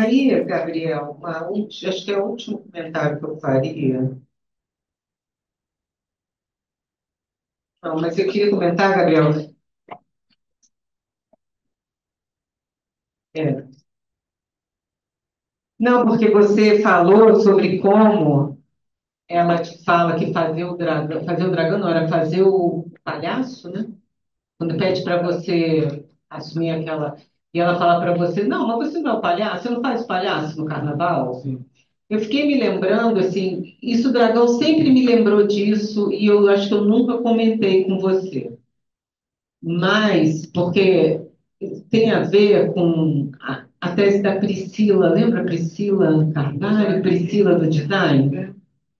Aí, Gabriel, acho que é o último comentário que eu faria. Não, mas eu queria comentar, Gabriel. é, não, porque você falou sobre como ela te fala que fazer o dragão não, era fazer o palhaço, né? Quando pede para você assumir aquela. E ela fala para você: não, mas você não é o palhaço, você não faz palhaço no carnaval? Eu fiquei me lembrando, assim, isso o dragão sempre me lembrou disso e eu acho que eu nunca comentei com você. Mas, porque tem a ver com a tese da Priscila, lembra a Priscila Carvalho, Priscila do Design?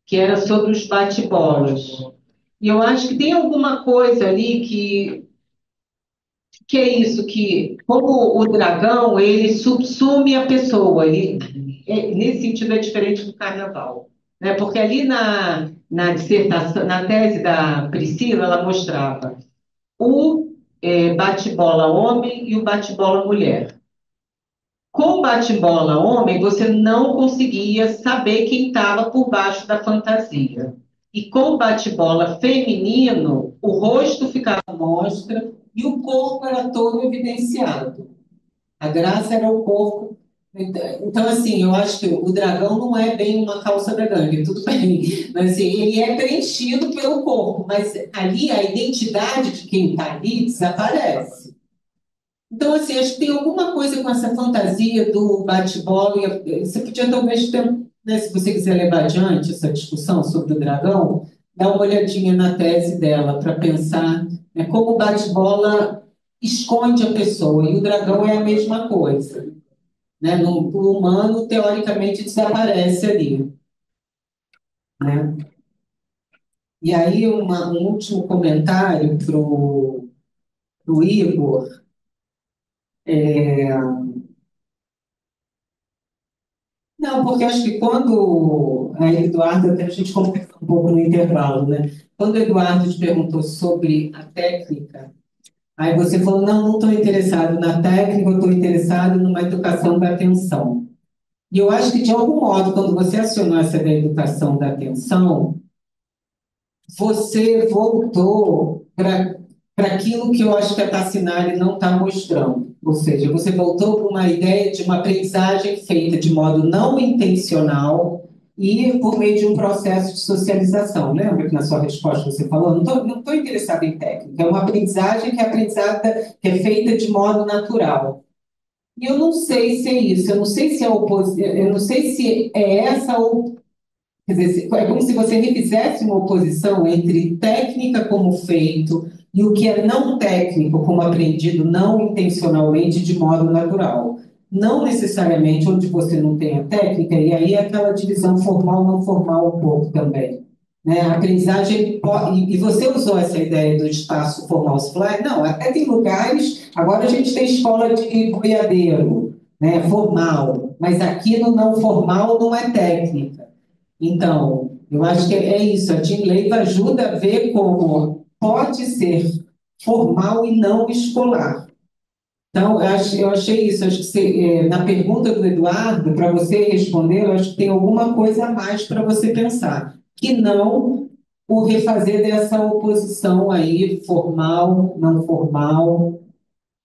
Que era sobre os bate-bolas. E eu acho que tem alguma coisa ali que é isso, que como o dragão, ele subsume a pessoa, nesse sentido é diferente do carnaval. Né? Porque ali na dissertação, na tese da Priscila, ela mostrava o bate-bola homem e o bate-bola mulher. Com o bate-bola homem, você não conseguia saber quem estava por baixo da fantasia. E com o bate-bola feminino, o rosto ficava à mostra e o corpo era todo evidenciado. A graça era o corpo. Então, assim, eu acho que o dragão não é bem uma calça da gangue, tudo bem. Mas, assim, ele é preenchido pelo corpo, mas ali a identidade de quem está ali desaparece. Então, assim, acho que tem alguma coisa com essa fantasia do bate-bola. Você podia talvez ter, né, se você quiser levar adiante essa discussão sobre o dragão, dar uma olhadinha na tese dela para pensar, né, como o bate-bola esconde a pessoa e o dragão é a mesma coisa. Né? O humano, teoricamente, desaparece ali. Né? E aí, um último comentário para o Igor. Não, porque acho que quando a Eduardo, até a gente conversou um pouco no intervalo, né? Quando o Eduardo te perguntou sobre a técnica, aí você falou, não, não estou interessado na técnica, eu estou interessado numa educação da atenção. E eu acho que, de algum modo, quando você acionou essa da educação da atenção, você voltou para aquilo que eu acho que a Tassinari não está mostrando. Ou seja, você voltou para uma ideia de uma aprendizagem feita de modo não intencional e por meio de um processo de socialização. Lembra que na sua resposta você falou? Não tô interessado em técnica, é uma aprendizagem que é aprendizada, que é feita de modo natural. E eu não sei se é isso, eu não sei se é eu não sei se é essa ou quer dizer, é como se você refizesse uma oposição entre técnica como feito e o que é não técnico como aprendido não intencionalmente de modo natural. Não necessariamente onde você não tem a técnica, e aí é aquela divisão formal não formal um pouco também. Né? A aprendizagem, e você usou essa ideia do espaço formal supply? Não, até tem lugares, agora a gente tem escola de boiadeiro, né? Formal, mas aqui no não formal não é técnica. Então, eu acho que é isso. A Team Leiva ajuda a ver como pode ser formal e não escolar. Então, eu achei isso. Acho que na pergunta do Eduardo, para você responder, eu acho que tem alguma coisa a mais para você pensar, que não o refazer dessa oposição aí, formal, não formal,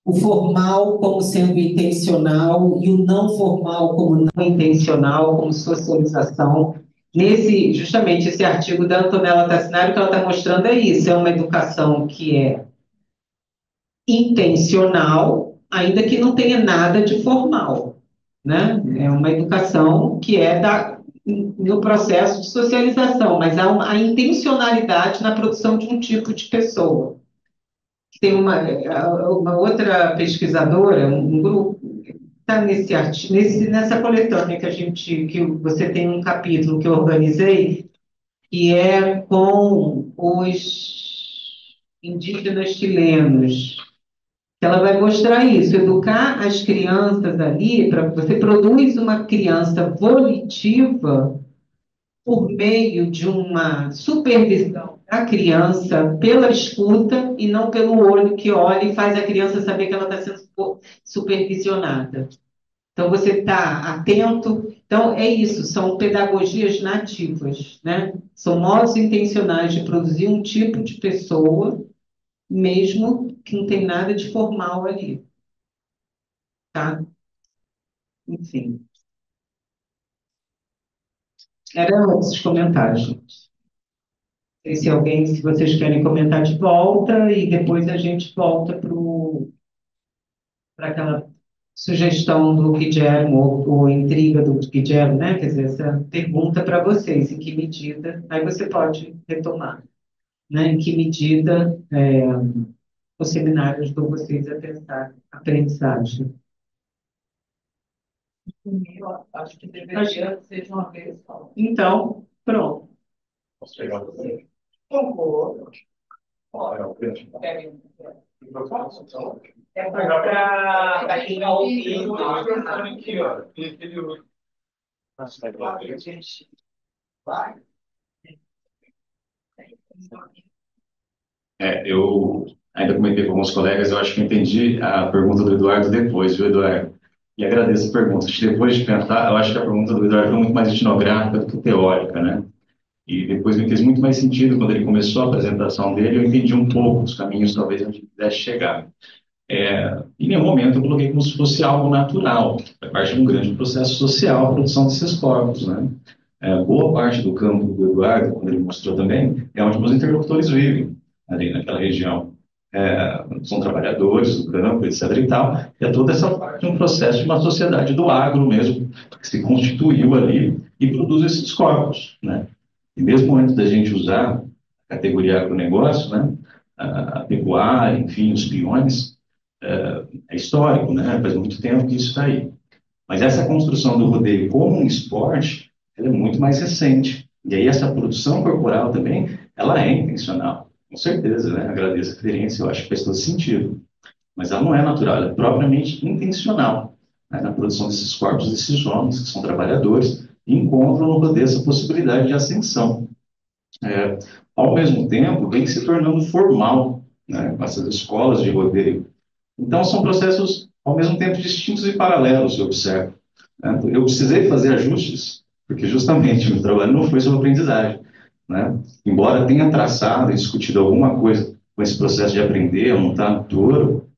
o formal como sendo intencional e o não formal como não intencional, como socialização. Justamente esse artigo da Antonella Tassinari, o que ela está mostrando é isso, é uma educação que é intencional, ainda que não tenha nada de formal, né? É uma educação que é no processo de socialização, mas há a intencionalidade na produção de um tipo de pessoa. Tem uma outra pesquisadora, um grupo, está nesse artigo, nessa coletânea que você tem um capítulo que eu organizei, que é com os indígenas chilenos. Ela vai mostrar isso, educar as crianças ali, para você produz uma criança volitiva por meio de uma supervisão da criança pela escuta e não pelo olho que olha e faz a criança saber que ela está sendo supervisionada. Então, você está atento. Então, é isso, são pedagogias nativas, né? São modos intencionais de produzir um tipo de pessoa, mesmo que não tem nada de formal ali, tá? Enfim, eram esses comentários. Não sei se alguém, se vocês querem comentar de volta, e depois a gente volta para aquela sugestão do Guilherme, ou intriga do Guilherme, né? Quer dizer, essa pergunta para vocês, em que medida, aí você pode retomar, né? Em que medida o seminário ajudou vocês a pensar a aprendizagem. Eu acho que deveria ser de uma vez só. Então, pronto. Posso pegar você? Concordo. É para quem está ouvindo. Aqui, ó. Vai. Eu ainda comentei com alguns colegas, eu acho que entendi a pergunta do Eduardo depois, viu, Eduardo? E agradeço a pergunta. Acho que depois de pensar, eu acho que a pergunta do Eduardo foi muito mais etnográfica do que teórica, né? E depois me fez muito mais sentido quando ele começou a apresentação dele, eu entendi um pouco os caminhos, talvez, onde ele pudesse chegar. Em nenhum momento eu coloquei como se fosse algo natural, é parte de um grande processo social a produção desses corpos, né? Boa parte do campo do Eduardo, quando ele mostrou também, é onde os interlocutores vivem, ali naquela região. São trabalhadores do campo, etc. e tal, e é toda essa parte de um processo de uma sociedade do agro mesmo, que se constituiu ali e produz esses corpos, né? E mesmo antes da gente usar a categoria agronegócio, né, a pecuária, enfim, os peões, é histórico, né? Faz muito tempo que isso está aí. Mas essa construção do rodeio como um esporte, ela é muito mais recente. E aí essa produção corporal também, ela é intencional. Com certeza, né? Agradeço a referência, eu acho que faz todo sentido. Mas ela não é natural, ela é propriamente intencional, né? Na produção desses corpos, desses homens que são trabalhadores, e encontram no rodeio essa possibilidade de ascensão. É, Ao mesmo tempo, vem se tornando formal, né? Com essas escolas de rodeio. Então, são processos, ao mesmo tempo, distintos e paralelos, eu observo, né? Eu precisei fazer ajustes, porque justamente o meu trabalho não foi sobre aprendizagem, né? Embora tenha traçado e discutido alguma coisa com esse processo de aprender, montar no touro,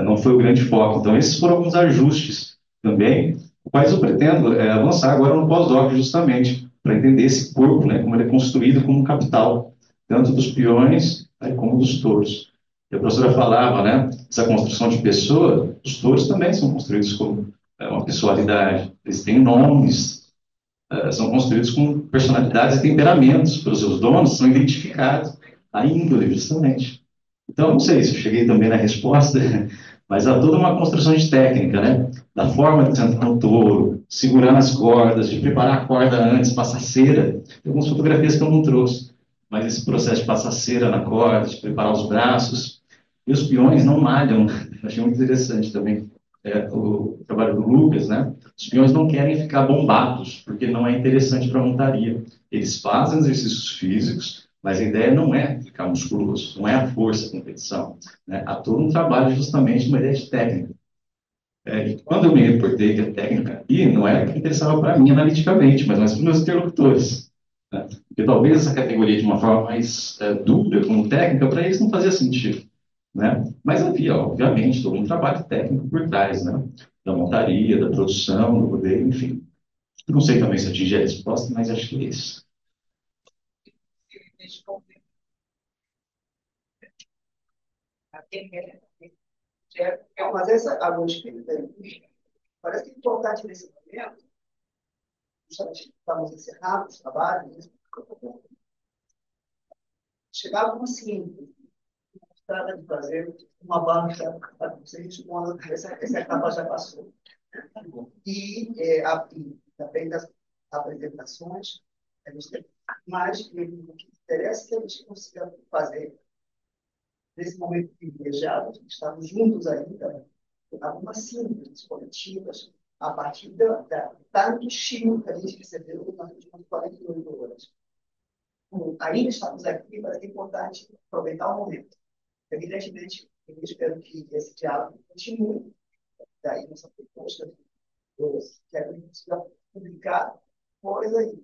não foi o grande foco. Então, esses foram alguns ajustes também, quais eu pretendo avançar agora no pós-doc, justamente, para entender esse corpo, né, como ele é construído como capital, tanto dos peões, né, como dos touros. E a professora falava, né, essa construção de pessoa, os touros também são construídos como uma pessoalidade, eles têm nomes, são construídos com personalidades e temperamentos, para os seus donos são identificados, a índole, justamente. Então, não sei se eu cheguei também na resposta, mas há toda uma construção de técnica, né? Da forma de sentar no touro, segurar as cordas, de preparar a corda antes, passar cera. Tem algumas fotografias que eu não trouxe, mas esse processo de passar cera na corda, de preparar os braços. E os peões não malham, eu achei muito interessante também o trabalho do Lucas, né? Os peões não querem ficar bombados, porque não é interessante para a montaria. Eles fazem exercícios físicos, mas a ideia não é ficar musculoso, não é a força, a competição, né? Há todo um trabalho justamente uma ideia de técnica. E quando eu me reportei que a técnica aqui não era que interessava para mim analiticamente, mas mais para os meus interlocutores, né? Porque talvez essa categoria de uma forma mais dura, como técnica, para eles não fazia sentido, né? Mas havia, obviamente, todo um trabalho técnico por trás, né? Da montaria, da produção, do rodeio, enfim. Não sei também se atingi a resposta, mas acho que é isso. Mas essa a lógica parece importante nesse momento, justamente estamos encerrando os trabalhos, chegar a uma síntese, trata de fazer uma banca para vocês, essa etapa já passou. E também das apresentações, a gente tem mais o que interessa que a gente consiga fazer nesse momento privilegiado, estamos juntos ainda, algumas síntese coletivas a partir tanto estímulo que a gente recebeu nas últimas 48 horas. Bom, ainda estamos aqui, mas é importante aproveitar o momento. Evidentemente, eu espero que esse diálogo continue, daí nossa proposta a gente consiga publicar coisa aí.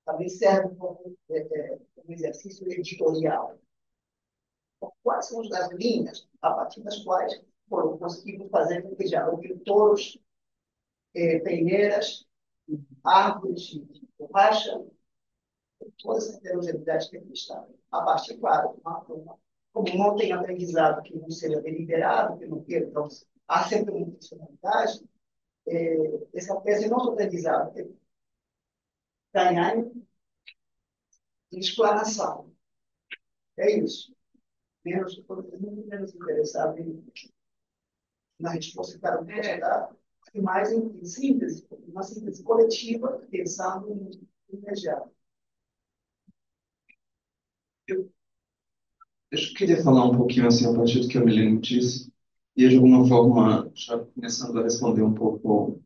Também serve um pouco como exercício editorial. Quais são as linhas a partir das quais conseguimos fazer com que já houve touros, peneiras, árvores de borracha, toda essa heterogeneidade que aqui está. A partir, claro, como não tem aprendizado que não seja deliberado, que não queira, então há sempre uma funcionalidade, esse nosso aprendizado ganhar em explanação. É isso. Muito menos interessado na resposta que cada um pode dar, e mais em síntese, uma síntese coletiva, pensando no imediato. Eu queria falar um pouquinho assim, a partir do que eu me lembro disso, e de alguma forma, já começando a responder um pouco,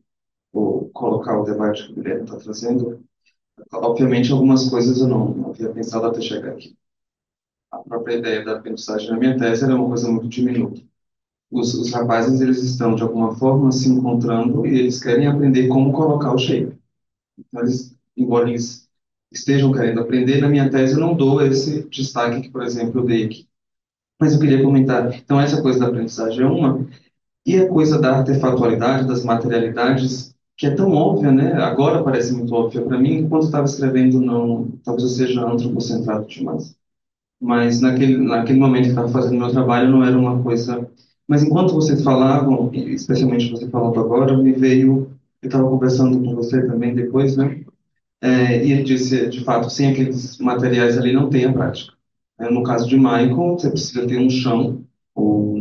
ou colocar o debate que o Guilherme está trazendo. Obviamente, algumas coisas eu não havia pensado até chegar aqui. A própria ideia da aprendizagem na minha tese era uma coisa muito diminuta. Os rapazes, eles estão, de alguma forma, se encontrando e eles querem aprender como colocar o shape. Então, embora eles estejam querendo aprender, na minha tese eu não dou esse destaque que, por exemplo, eu dei aqui. Mas eu queria comentar, então, essa coisa da aprendizagem é uma, e a coisa da artefatualidade, das materialidades, que é tão óbvia, né? Agora parece muito óbvia para mim, enquanto eu estava escrevendo, não, talvez eu seja antropocentrado demais. Mas naquele momento que estava fazendo meu trabalho não era uma coisa. Mas enquanto vocês falavam, e especialmente você falando agora, me veio. Eu estava conversando com você também depois, né? E ele disse, de fato, sem aqueles materiais ali não tem a prática. No caso de Michael, você precisa ter um chão ou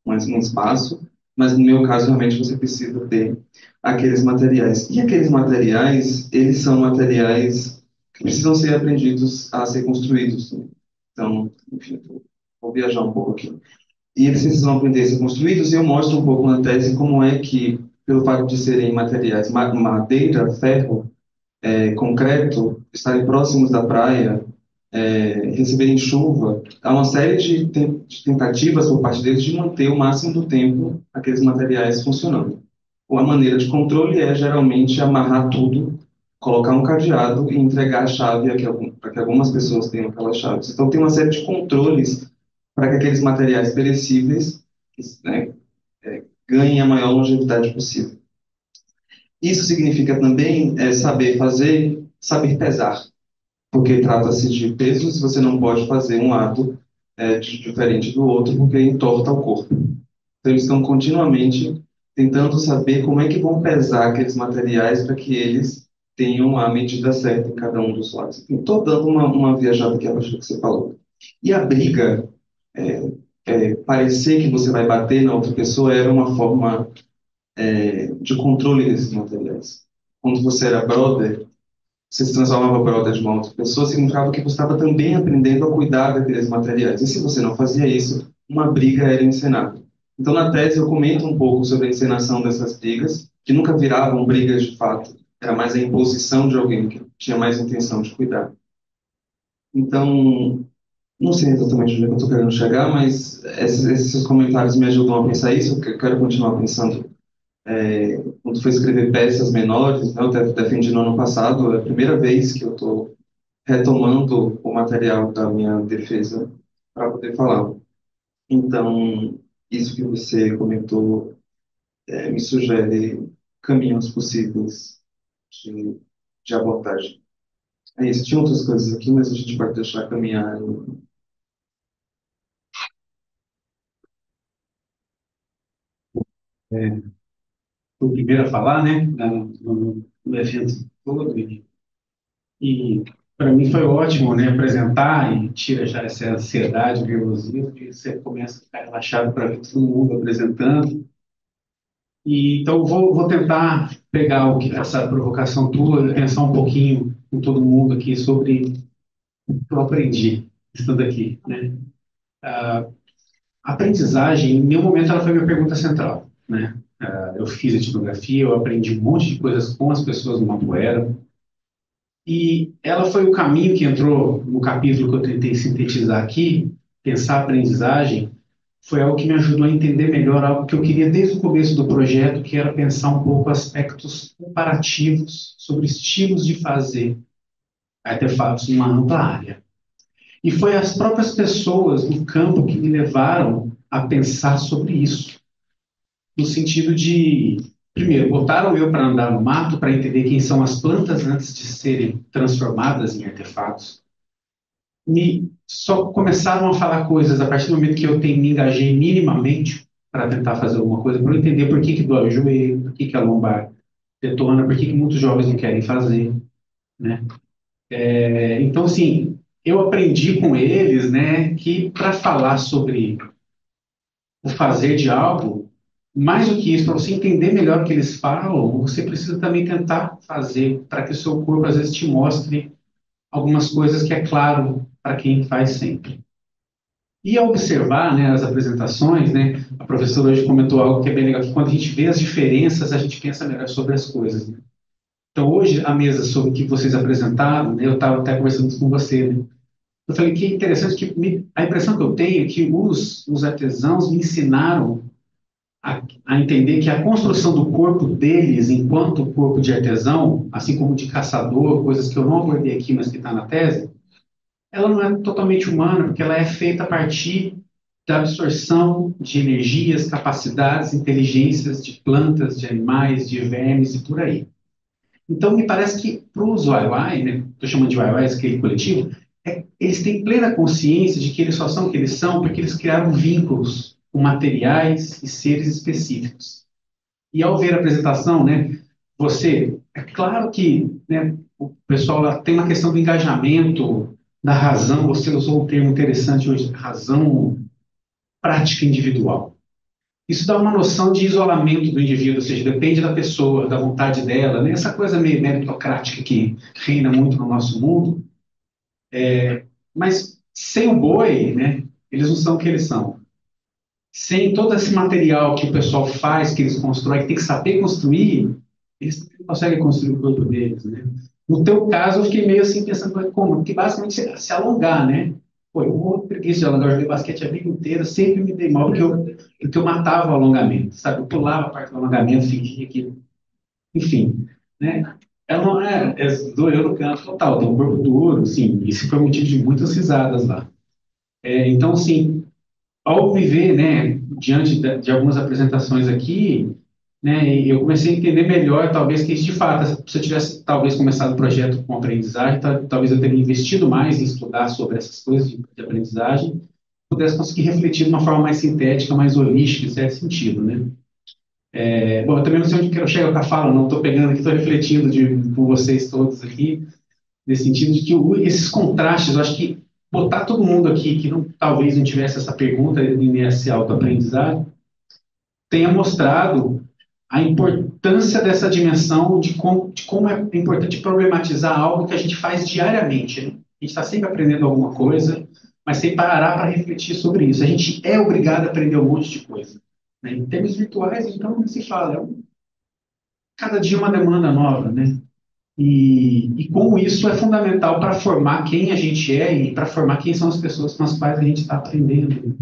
um espaço, mas no meu caso, realmente, você precisa ter aqueles materiais. E aqueles materiais, eles são materiais que precisam ser aprendidos a ser construídos, né? Então, enfim, vou viajar um pouco aqui. E eles precisam aprender a ser construídos, e eu mostro um pouco na tese como é que, pelo fato de serem materiais madeira, ferro, concreto, estarem próximos da praia, receberem chuva, há uma série de tentativas por parte deles de manter o máximo do tempo aqueles materiais funcionando. A maneira de controle é geralmente amarrar tudo, colocar um cadeado e entregar a chave para que algumas pessoas tenham aquelas chaves. Então tem uma série de controles para que aqueles materiais perecíveis, né, ganhem a maior longevidade possível. Isso significa também saber pesar, porque trata-se de pesos, você não pode fazer um ato diferente do outro, porque entorta o corpo. Então, eles estão continuamente tentando saber como é que vão pesar aqueles materiais para que eles tenham a medida certa em cada um dos lados. Estou dando uma viajada aqui a partir do que você falou. E a briga, parecer que você vai bater na outra pessoa, era uma forma de controle desses materiais. Quando você era brother, você se transformava brother de uma outra pessoa, significava que você estava também aprendendo a cuidar daqueles materiais. E se você não fazia isso, uma briga era encenada. Então, na tese, eu comento um pouco sobre a encenação dessas brigas, que nunca viravam brigas de fato, era mais a imposição de alguém que tinha mais intenção de cuidar. Então, não sei exatamente onde é que eu estou querendo chegar, mas esses comentários me ajudam a pensar isso, eu quero continuar pensando. Quando fui escrever peças menores, né, eu defendi no ano passado, é a primeira vez que eu estou retomando o material da minha defesa para poder falar. Então, isso que você comentou me sugere caminhos possíveis de, de abordagem. É isso, tinha outras coisas aqui, mas a gente vai deixar caminhar. O primeiro a falar, né, no evento todo, e para mim foi ótimo, né, apresentar e tira já essa ansiedade, nervosismo, e você começa a ficar relaxado para ver todo mundo apresentando. E então vou tentar pegar essa provocação tua, pensar um pouquinho com todo mundo aqui sobre o que eu aprendi estando aqui, né? A aprendizagem, em nenhum momento, ela foi minha pergunta central, né? Eu fiz etnografia, eu aprendi um monte de coisas com as pessoas no Mapuera, e ela foi o caminho que entrou no capítulo que eu tentei sintetizar aqui, pensar a aprendizagem, foi algo que me ajudou a entender melhor algo que eu queria desde o começo do projeto, que era pensar um pouco aspectos comparativos sobre estilos de fazer artefatos numa ampla área. E foi as próprias pessoas do campo que me levaram a pensar sobre isso, no sentido de, primeiro, botaram eu para andar no mato para entender quem são as plantas antes de serem transformadas em artefatos. Só começaram a falar coisas a partir do momento que me engajei minimamente para tentar fazer alguma coisa, para eu entender por que dói o joelho, por que a lombar detona, por que muitos jovens não querem fazer, né? Então, assim, eu aprendi com eles, né, que para falar sobre o fazer de algo, mais do que isso, para você entender melhor o que eles falam, você precisa também tentar fazer para que o seu corpo às vezes te mostre algumas coisas que é claro para quem faz sempre. E ao observar, né, as apresentações, né, a professora hoje comentou algo que é bem legal, que quando a gente vê as diferenças, a gente pensa melhor sobre as coisas, né? Então, hoje, a mesa sobre o que vocês apresentaram, né, eu estava até conversando isso com você, né? Eu falei que é interessante que a impressão que eu tenho é que os artesãos me ensinaram a entender que a construção do corpo deles, enquanto corpo de artesão, assim como de caçador, coisas que eu não abordei aqui, mas que está na tese, ela não é totalmente humana, porque ela é feita a partir da absorção de energias, capacidades, inteligências de plantas, de animais, de vermes e por aí. Então, me parece que para os YY, né, estou chamando de YYs, aquele coletivo, eles têm plena consciência de que eles só são o que eles são porque eles criaram vínculos com materiais e seres específicos. E ao ver a apresentação, né, é claro que, né, o pessoal lá tem uma questão do engajamento, da razão, você usou um termo interessante hoje, razão prática individual. Isso dá uma noção de isolamento do indivíduo, ou seja, depende da pessoa, da vontade dela, né? Essa coisa meio meritocrática que reina muito no nosso mundo. Mas sem o boi, né, eles não são o que eles são. Sem todo esse material que o pessoal faz, que eles constroem, que tem que saber construir, eles não conseguem construir o corpo deles, né? No teu caso, eu fiquei meio assim pensando, como? Porque basicamente se alongar, né? Pô, eu morro de preguiça de alongar, eu joguei basquete a vida inteira, sempre me dei mal, porque eu matava o alongamento, sabe? Eu pulava a parte do alongamento, fingia que... Enfim, né? Ela não doeu no canto total, tem um corpo duro, sim, isso foi motivo de muitas risadas lá. Então, assim, ao me ver, né, diante de algumas apresentações aqui, né, eu comecei a entender melhor, talvez, que de fato, se eu tivesse talvez começado o projeto com aprendizagem, talvez eu teria investido mais em estudar sobre essas coisas de aprendizagem, pudesse conseguir refletir de uma forma mais sintética, mais holística, em certo sentido, né? Bom, eu também não sei onde quero chegar com a fala, não estou pegando aqui, estou refletindo com vocês todos aqui, nesse sentido de que esses contrastes, eu acho que botar todo mundo aqui que talvez não tivesse essa pergunta nesse autoaprendizagem, tenha mostrado a importância dessa dimensão de como é importante problematizar algo que a gente faz diariamente, né? A gente está sempre aprendendo alguma coisa, mas sem parar para refletir sobre isso. A gente é obrigado a aprender um monte de coisa, né? Em termos virtuais, então, não se fala, cada dia uma demanda nova, né? E como isso é fundamental para formar quem a gente é e para formar quem são as pessoas com as quais a gente está aprendendo.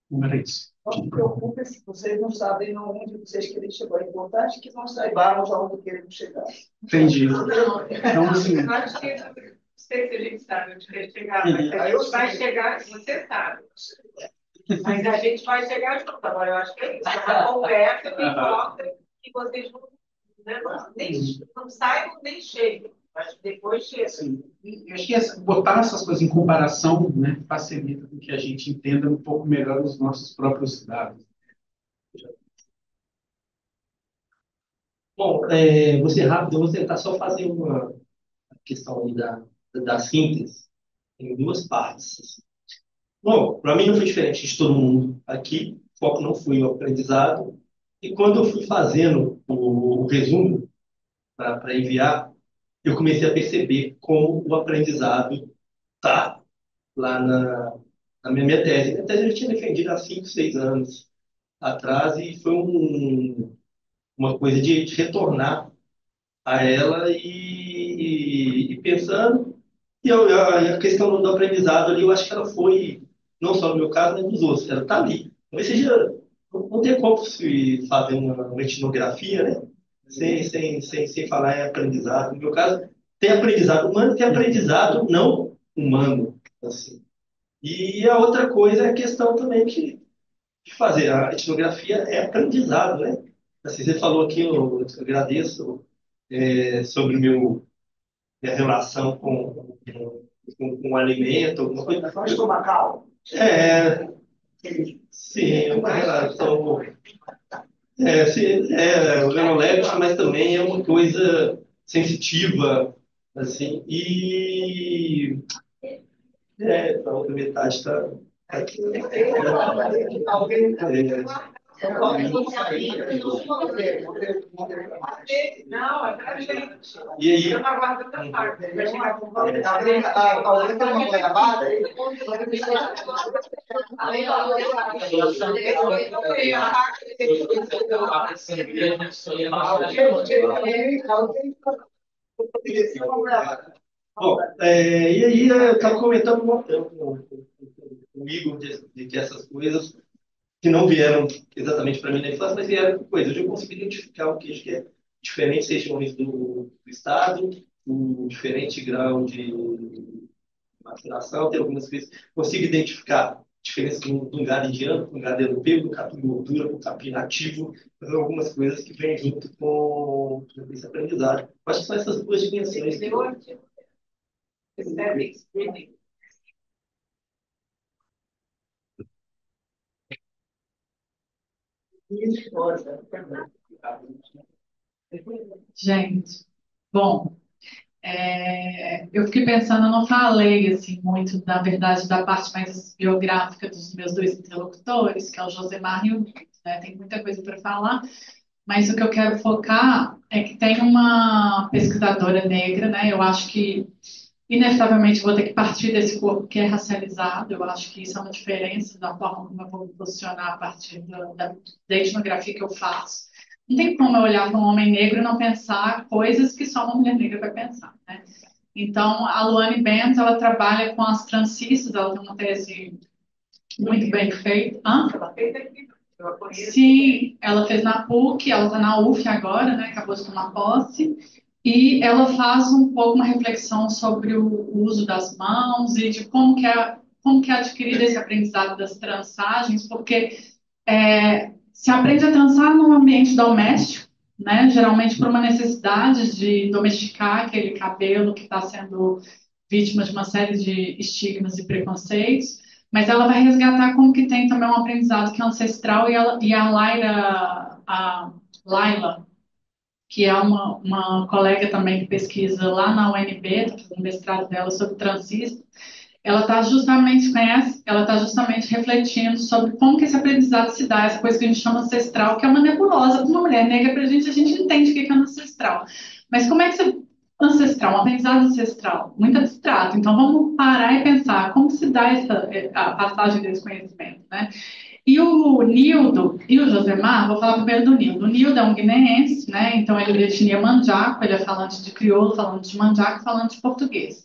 Não era isso. Não se preocupe se vocês não sabem onde vocês querem chegar. É importante que nós saibamos aonde queremos chegar. Entendi. Então, assim... Eu acho que não sei se a gente sabe onde quer chegar, mas a gente vai chegar, você sabe. Mas a gente vai chegar junto. Agora, eu acho que é isso. É uma conversa que mostra que vocês não, né, não saibam nem chegam. Mas depois chega. Sim. Eu acho que botar essas coisas em comparação, né, facilita com que a gente entenda um pouco melhor os nossos próprios dados. Bom, vou ser rápido, eu vou tentar só fazer uma questão aí da síntese em duas partes. Bom, para mim não foi diferente de todo mundo aqui, o foco não foi o aprendizado, e quando eu fui fazendo o resumo para enviar, eu comecei a perceber como o aprendizado está lá na minha tese. Minha tese eu já tinha defendido há 5, 6 anos atrás, e foi uma coisa de retornar a ela e pensando. E a questão do aprendizado ali, eu acho que ela foi não só no meu caso, mas nos outros. Ela está ali. Talvez seja, não tem como se fazer uma etnografia, né? Sem falar em aprendizado. No meu caso, tem aprendizado humano e tem aprendizado não humano. Assim. E a outra coisa é a questão também de fazer. A etnografia é aprendizado, né? Assim, você falou aqui, eu agradeço sobre minha relação com o alimento, alguma coisa. Só estomacal. É, sim, uma relação. Sim, organoléptica, mas também é uma coisa sensitiva, assim, e a outra metade está aqui. Não, é pra gente. E aí, Eu não aguardo tanta parte. Alguém tem uma goiabada aí? bom, e aí eu estava comentando com o Igor de que essas coisas que não vieram exatamente para mim na infância, mas vieram coisas. Hoje eu consigo identificar o que acho que é diferentes regiões do estado, um diferente grau de maturação, tem algumas coisas. Consigo identificar diferença de um gado indiano com um gado europeu, do capim gordura com o capim nativo, algumas coisas que vêm junto com esse aprendizado. Acho que são essas duas dimensões. Gente, bom, eu fiquei pensando, eu não falei assim muito, na verdade, da parte mais biográfica dos meus dois interlocutores, que é o Josemar e o Nito, né? Tem muita coisa para falar, mas o que eu quero focar é que tem uma pesquisadora negra, né? Eu acho que inevitavelmente vou ter que partir desse corpo que é racializado. Eu acho que isso é uma diferença da forma como eu vou me posicionar a partir da etnografia que eu faço. Não tem como eu olhar para um homem negro e não pensar coisas que só uma mulher negra vai pensar, né? Então, a Luane Bento, ela trabalha com as transistas, ela tem uma tese muito bem feita. Hã? Ela fez aqui. Eu a conheço. Sim, ela fez na PUC, ela está na UF agora, né? Acabou de tomar posse. E ela faz um pouco uma reflexão sobre o uso das mãos e de como que é adquirido esse aprendizado das trançagens, porque se aprende a trançar num ambiente doméstico, né? Geralmente por uma necessidade de domesticar aquele cabelo que está sendo vítima de uma série de estigmas e preconceitos, mas ela vai resgatar como que tem também um aprendizado que é ancestral e a Laila, que é uma colega também que pesquisa lá na UNB, está fazendo mestrado dela sobre transistor, ela está justamente, conhece? Ela está justamente refletindo sobre como que esse aprendizado se dá, essa coisa que a gente chama ancestral, que é uma nebulosa para uma mulher negra, para a gente entende o que é ancestral. Mas como é que você... Ancestral, um aprendizado ancestral, muito abstrato. Então, vamos parar e pensar como se dá a passagem desse conhecimento, né? E o Nildo e o Josemar, vou falar primeiro do Nildo. O Nildo é um guineense, né? Então ele é de etnia manjaco, ele é falante de crioulo, falante de manjaco, falante de português.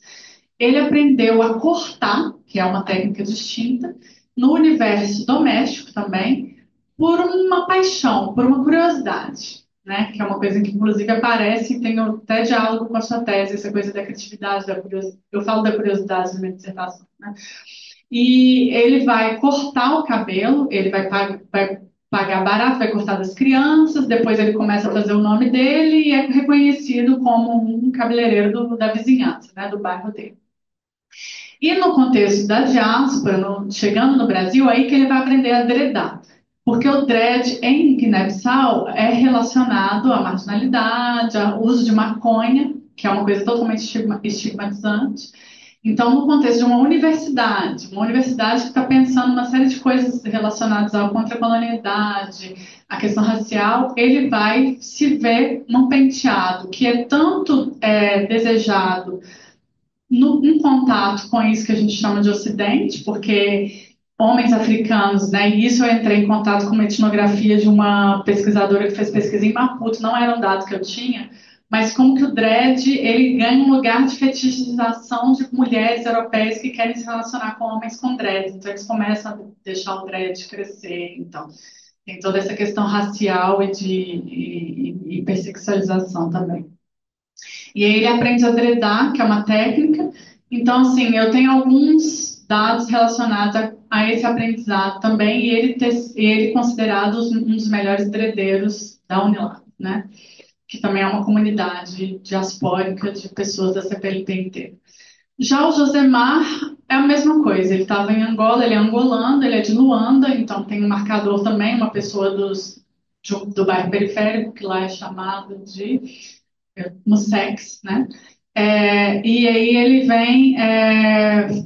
Ele aprendeu a cortar, que é uma técnica distinta, no universo doméstico também, por uma paixão, por uma curiosidade, né? Que é uma coisa que inclusive aparece e tem até diálogo com a sua tese, essa coisa da criatividade, da curiosidade. Eu falo da curiosidade na minha dissertação, né? E ele vai cortar o cabelo, ele vai pagar barato, vai cortar das crianças, depois ele começa a fazer o nome dele e é reconhecido como um cabeleireiro da vizinhança, né, do bairro dele. E no contexto da diáspora, chegando no Brasil, aí que ele vai aprender a dreadar. Porque o dread em Guiné-Bissau é relacionado à marginalidade, ao uso de maconha, que é uma coisa totalmente estigmatizante. Então, no contexto de uma universidade que está pensando uma série de coisas relacionadas à contracolonialidade, à questão racial, ele vai se ver num penteado que é tanto desejado em contato com isso que a gente chama de Ocidente, porque homens africanos, né, e isso eu entrei em contato com uma etnografia de uma pesquisadora que fez pesquisa em Maputo, não era um dado que eu tinha, mas como que o dread ele ganha um lugar de fetichização de mulheres europeias que querem se relacionar com homens com dread. Então eles começam a deixar o dread crescer. Então tem toda essa questão racial e hipersexualização também. E aí ele aprende a dreadar, que é uma técnica. Então, assim, eu tenho alguns dados relacionados a esse aprendizado também, e ele considerado um dos melhores dreadeiros da Unilab, né? Que também é uma comunidade diaspórica de pessoas da CPLP inteira. Já o Josemar é a mesma coisa, ele estava em Angola, ele é angolano, ele é de Luanda, então tem um marcador também, uma pessoa do bairro periférico, que lá é chamado de Mussex, né? E aí ele vem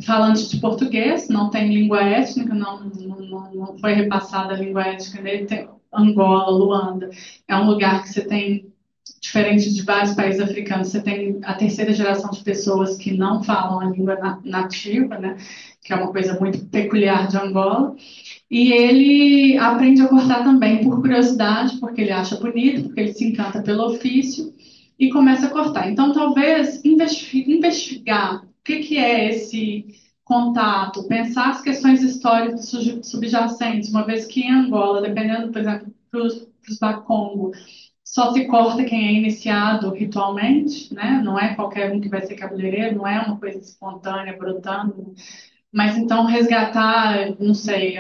falando de português, não tem língua étnica, não foi repassada a língua étnica dele, tem Angola, Luanda, é um lugar que você tem, diferente de vários países africanos, você tem a terceira geração de pessoas que não falam a língua nativa, né? Que é uma coisa muito peculiar de Angola. E ele aprende a cortar também por curiosidade, porque ele acha bonito, porque ele se encanta pelo ofício e começa a cortar. Então, talvez investigar o que é esse contato, pensar as questões históricas subjacentes, uma vez que em Angola, dependendo, por exemplo, para os Bakongo, só se corta quem é iniciado ritualmente, né? Não é qualquer um que vai ser cabeleireiro, não é uma coisa espontânea, brotando. Mas então resgatar, não sei,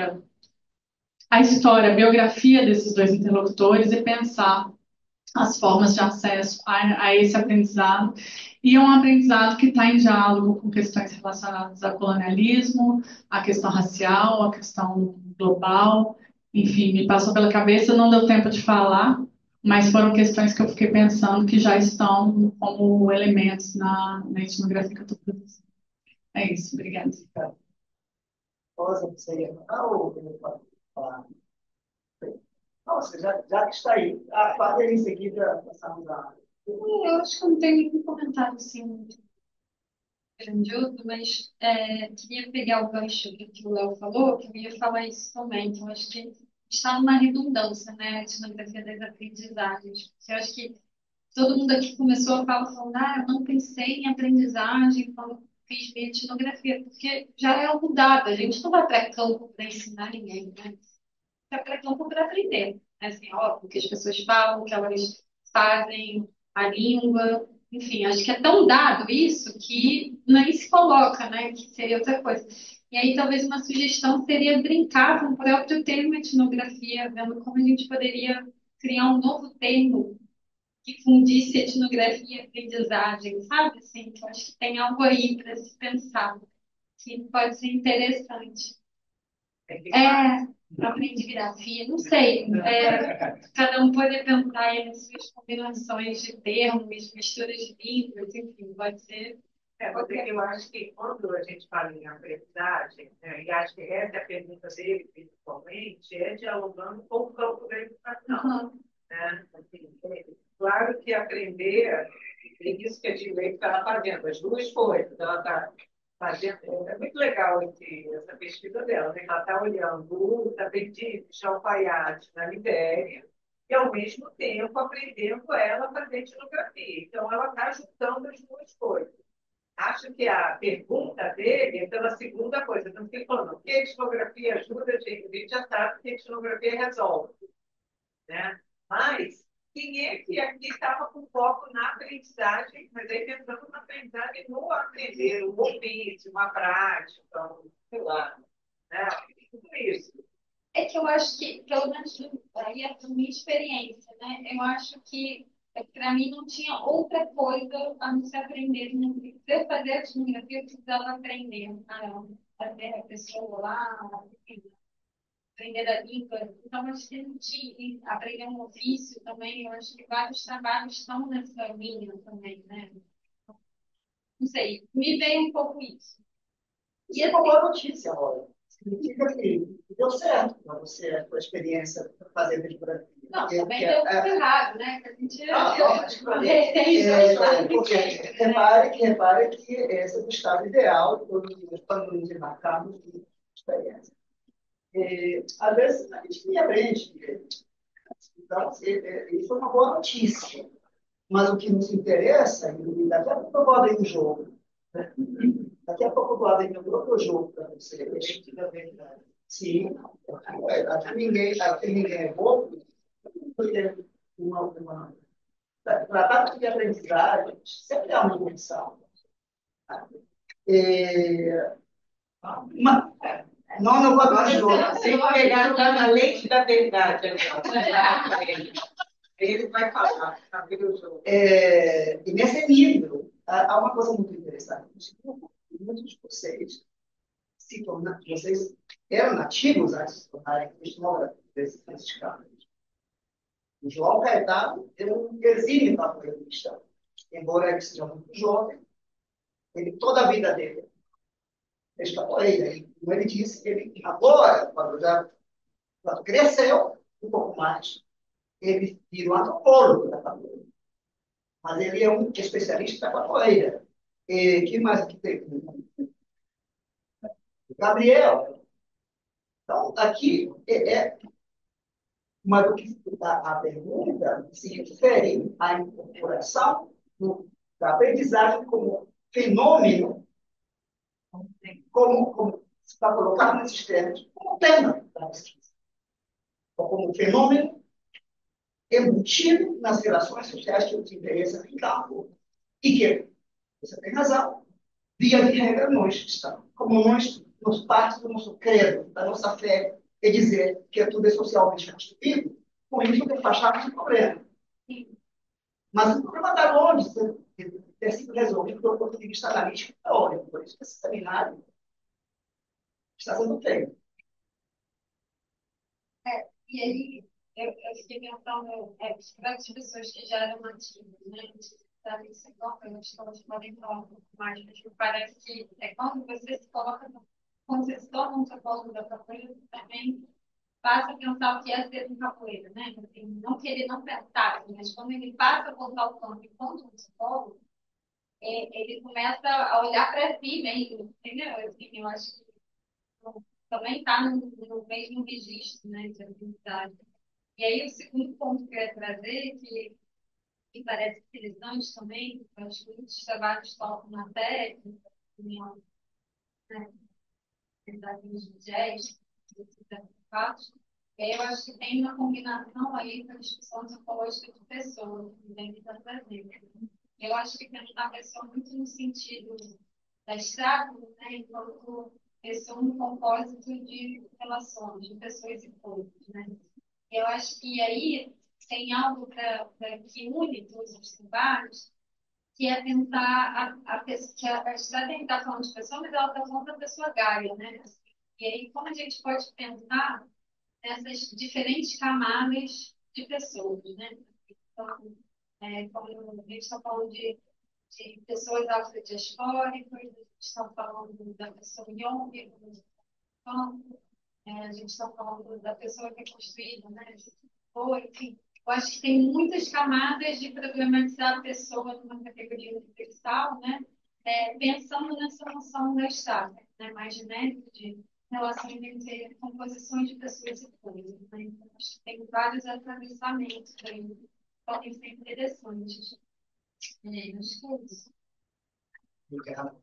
a história, a biografia desses dois interlocutores e pensar as formas de acesso a esse aprendizado. E é um aprendizado que está em diálogo com questões relacionadas ao colonialismo, à questão racial, à questão global. Enfim, me passou pela cabeça, não deu tempo de falar, mas foram questões que eu fiquei pensando que já estão como elementos na etnografia que eu estou produzindo. É isso, obrigada. Rosa, você ia falar ou eu vou falar? Nossa, já que está aí, fale aí em seguida, passamos a. Eu acho que eu não tenho nenhum comentário assim muito grandioso, mas queria pegar o gancho que o Léo falou, que eu ia falar isso também. Então, acho que está numa redundância, né, a etnografia das aprendizagens. Porque eu acho que todo mundo aqui começou a falar, falando, eu não pensei em aprendizagem quando fiz minha etnografia, porque já é algo dado, a gente não vai para campo para ensinar ninguém, né? Vai para campo para aprender. Assim, óbvio que as pessoas falam, que elas fazem a língua, enfim, acho que é tão dado isso que nem se coloca, né? Que seria outra coisa. E aí, talvez uma sugestão seria brincar com o próprio termo etnografia, vendo como a gente poderia criar um novo termo que fundisse etnografia e aprendizagem, sabe? Assim, que eu acho que tem algo aí para se pensar, que pode ser interessante. Aprendigrafia, não sei. Cada um pode pensar aí nas suas combinações de termos, misturas de línguas, enfim, pode ser. Porque eu acho que quando a gente fala em aprendizagem, né, e acho que essa é a pergunta dele, principalmente, é dialogando com o campo da educação. Né? Assim, claro que aprender é isso que a Dilei está fazendo, as duas coisas. Ela está fazendo, é muito legal essa pesquisa dela, né? Ela está olhando o Tabedi, Chalfaiate na Libéria, e ao mesmo tempo aprendendo ela a fazer etnografia. Então, ela está juntando as duas coisas. Acho que a pergunta dele é pela segunda coisa. Então, fiquei falando, o que a etnografia ajuda, a gente já sabe que a etnografia resolve. Né? Mas quem é que aqui estava com foco na aprendizagem, mas aí pensando na aprendizagem no aprender, o ofício, uma prática, sei lá, né? Tudo isso. É que eu acho que, pelo menos aí é a minha experiência, né? Eu acho que para mim não tinha outra coisa a não ser aprender. Para eu fazer a etnografia, eu precisava aprender a fazer a pessoa lá, enfim, aprender a língua. Então, acho que não tinha, aprender um ofício também. Eu acho que vários trabalhos estão nessa linha também, né? Não sei, me veio um pouco isso. Isso é uma boa notícia, Rosa. Significa que deu certo para você, a sua experiência para fazer etnografia. Não, também deu tudo errado, né? Que a gente repare que esse é o estado ideal de todos quando nos embarcamos de experiência. Às vezes a gente me aprende. Então, isso é uma boa notícia. Mas o que nos interessa, e daqui a pouco eu vou abrir o jogo, né? Daqui a pouco eu vou abrir meu próprio jogo para você. Sim, aqui ninguém é bobo, porque tratar de aprendizagem sempre há uma intenção. Não vou abrir o jogo. Sem pegar na leite da verdade. Ele vai falar, abrir o jogo. E nesse nível, há uma coisa muito interessante. Muitos de vocês vocês eram nativos antes de se tornarem desses franciscanos. O João Caetano é um exímio capoeirista. Embora ele seja muito jovem, toda a vida dele fez capoeira. Como ele disse, ele agora, quando cresceu um pouco mais, ele virou antropólogo da capoeira. Mas ele é um especialista da capoeira. E que mais que tem? Gabriel. Então, aqui mas a pergunta se refere à incorporação da aprendizagem como fenômeno, como está colocado nesses termos, como tema da pesquisa, ou como fenômeno embutido nas relações sociais que nos interessam em campo. E que, você tem razão, via de regra, nós estamos, como nós, nos parte do nosso credo, da nossa fé, é dizer que tudo é socialmente construído, com isso tem baixado esse problema. Mas o problema está longe de ter sido resolvido do ponto de vista analítico e teórico. Por isso que esse seminário está sendo feito. E aí, eu fiquei pensando, para as pessoas que já eram nativas, né? Sabem se importante, elas podem falar um pouco mais, porque parece que quando você se coloca, quando você se torna um antropólogo da capoeira, também passa a pensar o que é ser um capoeira, né? Assim, não que ele não pensasse, mas quando ele passa a voltar ao campo enquanto um psicólogo, ele começa a olhar para si mesmo, entendeu? Assim, eu acho que também está no mesmo registro, né, de aprendizagem. E aí o segundo ponto que eu ia trazer, que parece interessante também, eu acho que muitos trabalhos tocam na técnica, né, de jazz, fatos. Eu acho que tem uma combinação aí com a discussão antropológica de pessoas, que vem está trazendo. Eu acho que tem uma pessoa muito no sentido da estrada, né, enquanto pessoa no compósito de relações, de pessoas e coisas, né? Eu acho que aí tem algo que une todos os trabalhos, que é tentar que a estrada está falando de pessoa, mas ela está falando da pessoa Gaia, né? E aí, como a gente pode pensar nessas diferentes camadas de pessoas, né? Então, como a gente está falando de pessoas afrodiaspóricas, a gente está falando da pessoa Young, a gente está falando da pessoa que é construída, né? Enfim, eu acho que tem muitas camadas de problematizar a pessoa numa categoria universal, né? Pensando nessa noção da estática, né? Mais genérica de relações entre composições de pessoas e coisas, né? Então, acho que tem vários atravessamentos aí que podem ser interessantes nos cursos. Obrigado.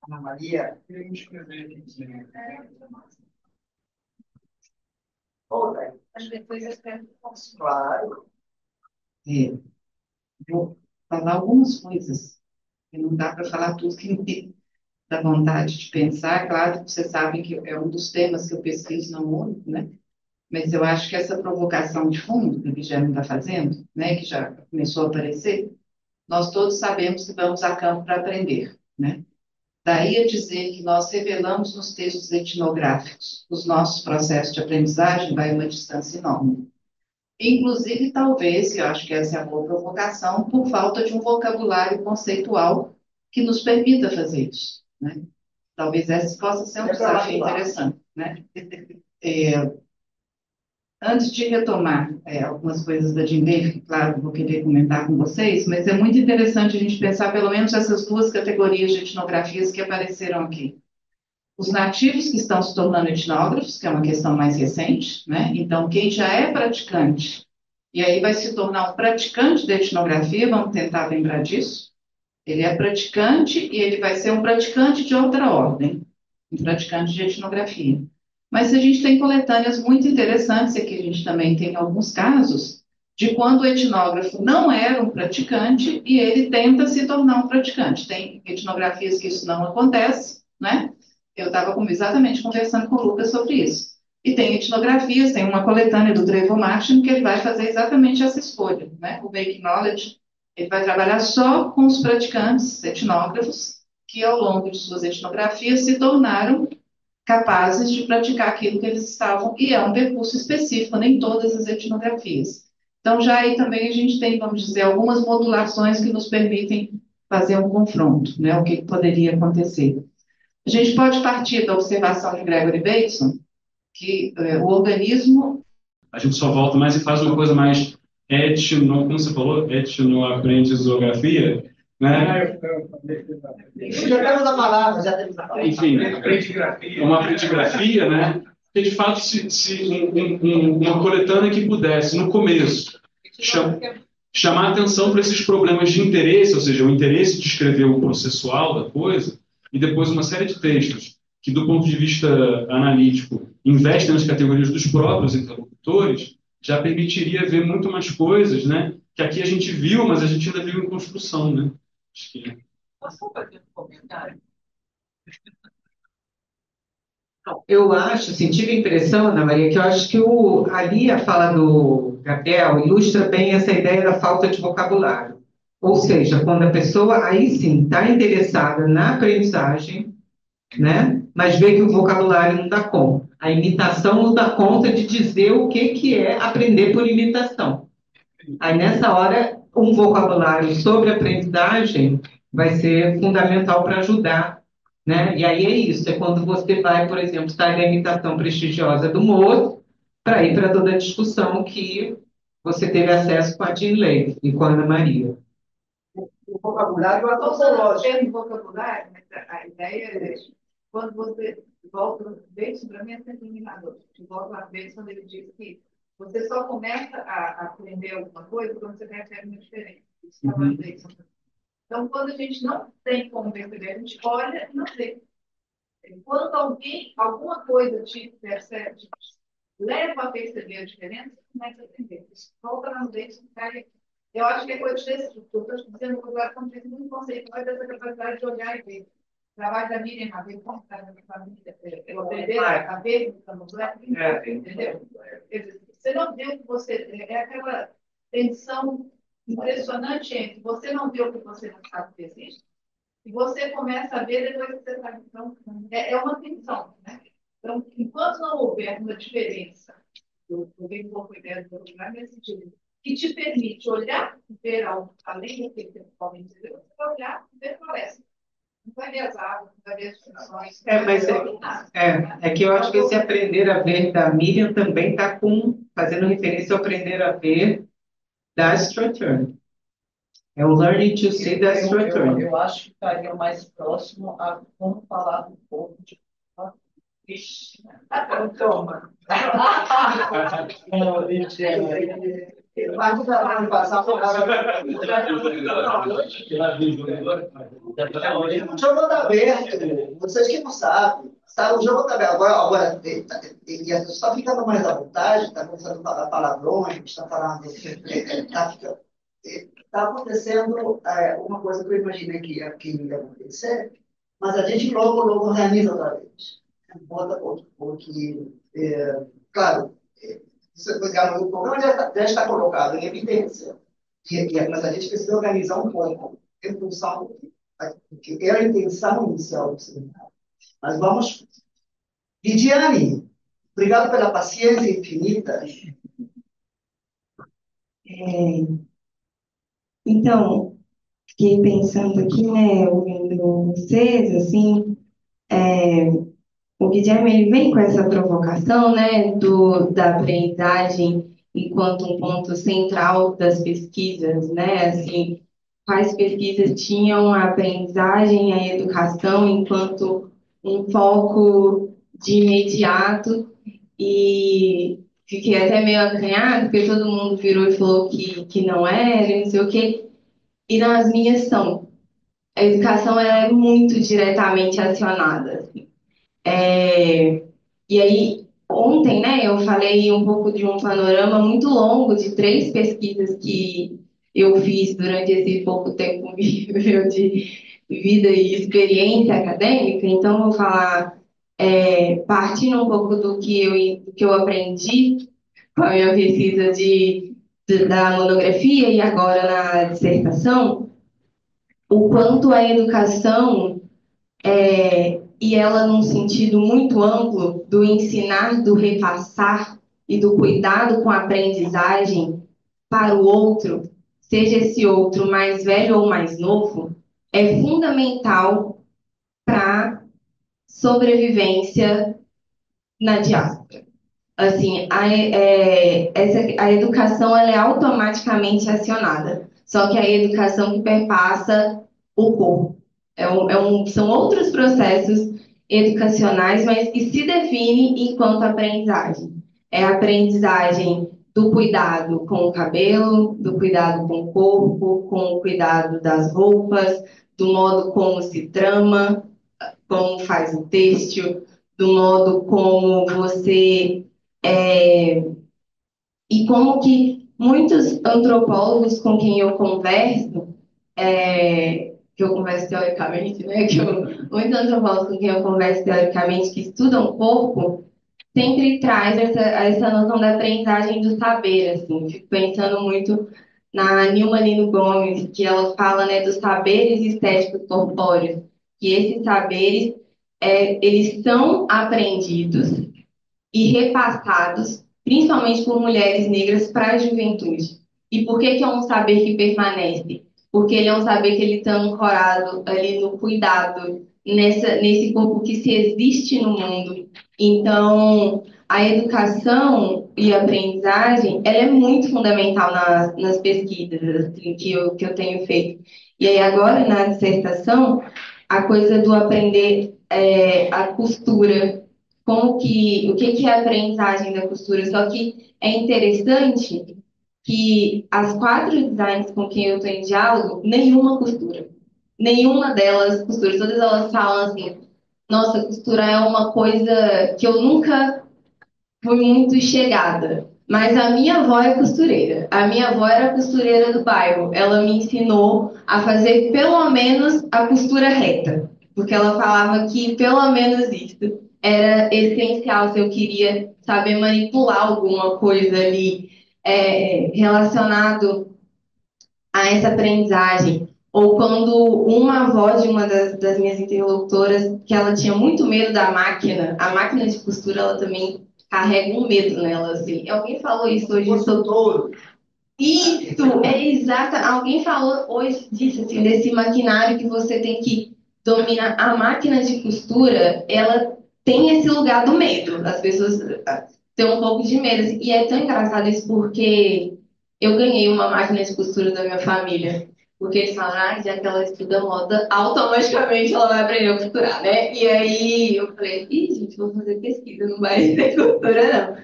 Ana Maria. Queria escrever aqui. Outra. Mas depois eu quero posso. Claro. Vou falar algumas coisas, que não dá para falar tudo que me dá vontade de pensar. Claro que vocês sabem que é um dos temas que eu pesquiso, não o único, né? Mas eu acho que essa provocação de fundo que a Vigélia está fazendo, né, que já começou a aparecer, nós todos sabemos que vamos a campo para aprender, né? Daí a dizer que nós revelamos nos textos etnográficos os nossos processos de aprendizagem vai uma distância enorme. Inclusive, talvez, eu acho que essa é a boa provocação, por falta de um vocabulário conceitual que nos permita fazer isso, né? Talvez esse possa ser um desafio interessante, né? Antes de retomar algumas coisas da Jim Davy, claro, vou querer comentar com vocês, mas é muito interessante a gente pensar pelo menos essas duas categorias de etnografias que apareceram aqui. Os nativos que estão se tornando etnógrafos, que é uma questão mais recente, né? Então, quem já é praticante e aí vai se tornar um praticante da etnografia, vamos tentar lembrar disso. Ele é praticante e ele vai ser um praticante de outra ordem, um praticante de etnografia. Mas a gente tem coletâneas muito interessantes, aqui a gente também tem alguns casos, de quando o etnógrafo não era um praticante e ele tenta se tornar um praticante. Tem etnografias que isso não acontece, né? Eu estava exatamente conversando com o Lucas sobre isso. E tem etnografias, tem uma coletânea do Trevor Martin que ele vai fazer exatamente essa escolha, né? O Make Knowledge, ele vai trabalhar só com os praticantes etnógrafos que, ao longo de suas etnografias, se tornaram capazes de praticar aquilo que eles estavam, e é um percurso específico, nem todas as etnografias. Então, já aí também a gente tem, vamos dizer, algumas modulações que nos permitem fazer um confronto, né? O que poderia acontecer. A gente pode partir da observação de Gregory Bateson, que o organismo... A gente só volta mais e faz uma coisa mais como você falou, etnoaprendizografia, né? Já temos a palavra, já temos a palavra. Enfim, uma aprendigrafia, né? Que de fato uma coletânea que pudesse, no começo, chamar atenção para esses problemas de interesse, ou seja, o interesse de escrever o processual da coisa, e depois uma série de textos que, do ponto de vista analítico, investem nas categorias dos próprios interlocutores, já permitiria ver muito mais coisas, né? Que aqui a gente viu, mas a gente ainda viu em construção, né? Acho que... Posso fazer um comentário? Eu acho, assim, tive a impressão, Ana Maria, que eu acho que ali a fala do Gabriel ilustra bem essa ideia da falta de vocabulário. Ou seja, quando a pessoa, aí sim, está interessada na aprendizagem, né? Mas vê que o vocabulário não dá conta. A imitação não dá conta de dizer o que é aprender por imitação. Aí, nessa hora, um vocabulário sobre aprendizagem vai ser fundamental para ajudar, né? E aí é isso, é quando você vai, por exemplo, sair da imitação prestigiosa do Mozart para ir para toda a discussão que você teve acesso com a Jean Leigh e com a Ana Maria. O vocabulário é antropológico. O vocabulário, mas a ideia é quando você volta, desde para mim é sempre limitador. Volta a vez quando ele diz que você só começa a aprender alguma coisa quando você percebe uma diferença. Então, quando a gente não tem como perceber, a gente olha e não vê. Quando alguma coisa te percebe, leva a perceber a diferença, você começa a aprender. Isso volta na mudança, cai. Eu acho que é coisa desse tipo. Eu estou dizendo que agora estamos tendo muito conceito, mas essa capacidade de olhar e ver. O trabalho da Miriam, a ver como está na minha família, eu aprender a ver no Black, entendeu? Você não vê o que você... É aquela tensão impressionante entre você não vê o que você não sabe que existe e você começa a ver depois que você sabe. Então, é uma tensão, né? Então, enquanto não houver uma diferença, eu venho um pouco a ideia do lugar nesse sentido, que te permite olhar e ver algo além do que você pode dizer, você vai olhar e ver floresta. Não vai ver as árvores, não vai ver as funções. É que eu acho que esse aprender a ver da Miriam também está fazendo referência ao aprender a ver da Strathern. É o learning to see da Strathern. Eu acho que estaria mais próximo a como falar um pouco de... Ixi, toma. Mas o passar o jogo está aberto. Vocês que não sabem. Tá, o jogo está aberto. Agora está ficando mais à vontade, está começando a falar palavrões, está falando. Está acontecendo uma coisa que eu imaginei que ia acontecer, mas a gente logo organiza outra vez. Bota porque, claro, o programa já está colocado em evidência, mas a gente precisa organizar um pouco em função que era a intenção inicial do seminário. Mas vamos. Lidiane, obrigado pela paciência infinita. Então, fiquei pensando aqui, né, ouvindo vocês, assim, o Guilherme ele vem com essa provocação, né, da aprendizagem enquanto um ponto central das pesquisas, né, assim, quais pesquisas tinham a aprendizagem e a educação enquanto um foco de imediato e fiquei até meio acanhada, porque todo mundo virou e falou que não era, e não sei o quê. E nas minhas são. A educação ela é muito diretamente acionada. É, e aí, ontem, né, eu falei um pouco de um panorama muito longo de 3 pesquisas que eu fiz durante esse pouco tempo meu de vida e experiência acadêmica. Então, vou falar, partindo um pouco do que eu aprendi com a minha pesquisa da monografia e agora na dissertação, o quanto a educação e ela num sentido muito amplo do ensinar, do repassar e do cuidado com a aprendizagem para o outro, seja esse outro mais velho ou mais novo, é fundamental para sobrevivência na diáspora. Assim, a educação ela é automaticamente acionada, só que a educação que perpassa o corpo. São outros processos educacionais, mas que se define enquanto aprendizagem. É a aprendizagem do cuidado com o cabelo, do cuidado com o corpo, com o cuidado das roupas, do modo como se trama, como faz o têxtil, do modo como você e como que muitos antropólogos com quem eu converso, que eu converso teoricamente, né? Muitos antropólogos com quem eu converso teoricamente que estudam o corpo, sempre traz essa noção da aprendizagem do saber, assim. Fico pensando muito na Nilma Lino Gomes, que ela fala, né, dos saberes estéticos corpóreos, que esses saberes, eles são aprendidos e repassados, principalmente por mulheres negras, para a juventude. E por que é um saber que permanece? Porque ele é um saber que ele está ancorado ali no cuidado, nesse corpo que se existe no mundo. Então, a educação e a aprendizagem, ela é muito fundamental nas pesquisas assim, que eu tenho feito. E aí agora, na dissertação, a coisa do aprender a costura, o que é a aprendizagem da costura. Só que é interessante que as 4 designers com quem eu estou em diálogo, nenhuma costura. Nenhuma delas costura. Todas elas falam assim, nossa, costurar é uma coisa que eu nunca fui muito chegada. Mas a minha avó é costureira. A minha avó era costureira do bairro. Ela me ensinou a fazer pelo menos a costura reta. Porque ela falava que pelo menos isso era essencial se eu queria saber manipular alguma coisa ali relacionado a essa aprendizagem. Ou quando uma avó de uma das minhas interlocutoras, que ela tinha muito medo da máquina, a máquina de costura, ela também carrega um medo nela, assim. Alguém falou isso hoje sobre... Isso, é exato. Alguém falou hoje disso, assim, desse maquinário que você tem que dominar. A máquina de costura, ela tem esse lugar do medo. As pessoas têm um pouco de medo, assim. E é tão engraçado isso porque eu ganhei uma máquina de costura da minha família. Porque eles falaram, já que ela estuda moda, automaticamente ela vai aprender a costurar, né? E aí eu falei, ih, gente, vou fazer pesquisa, não vai ser costura, não.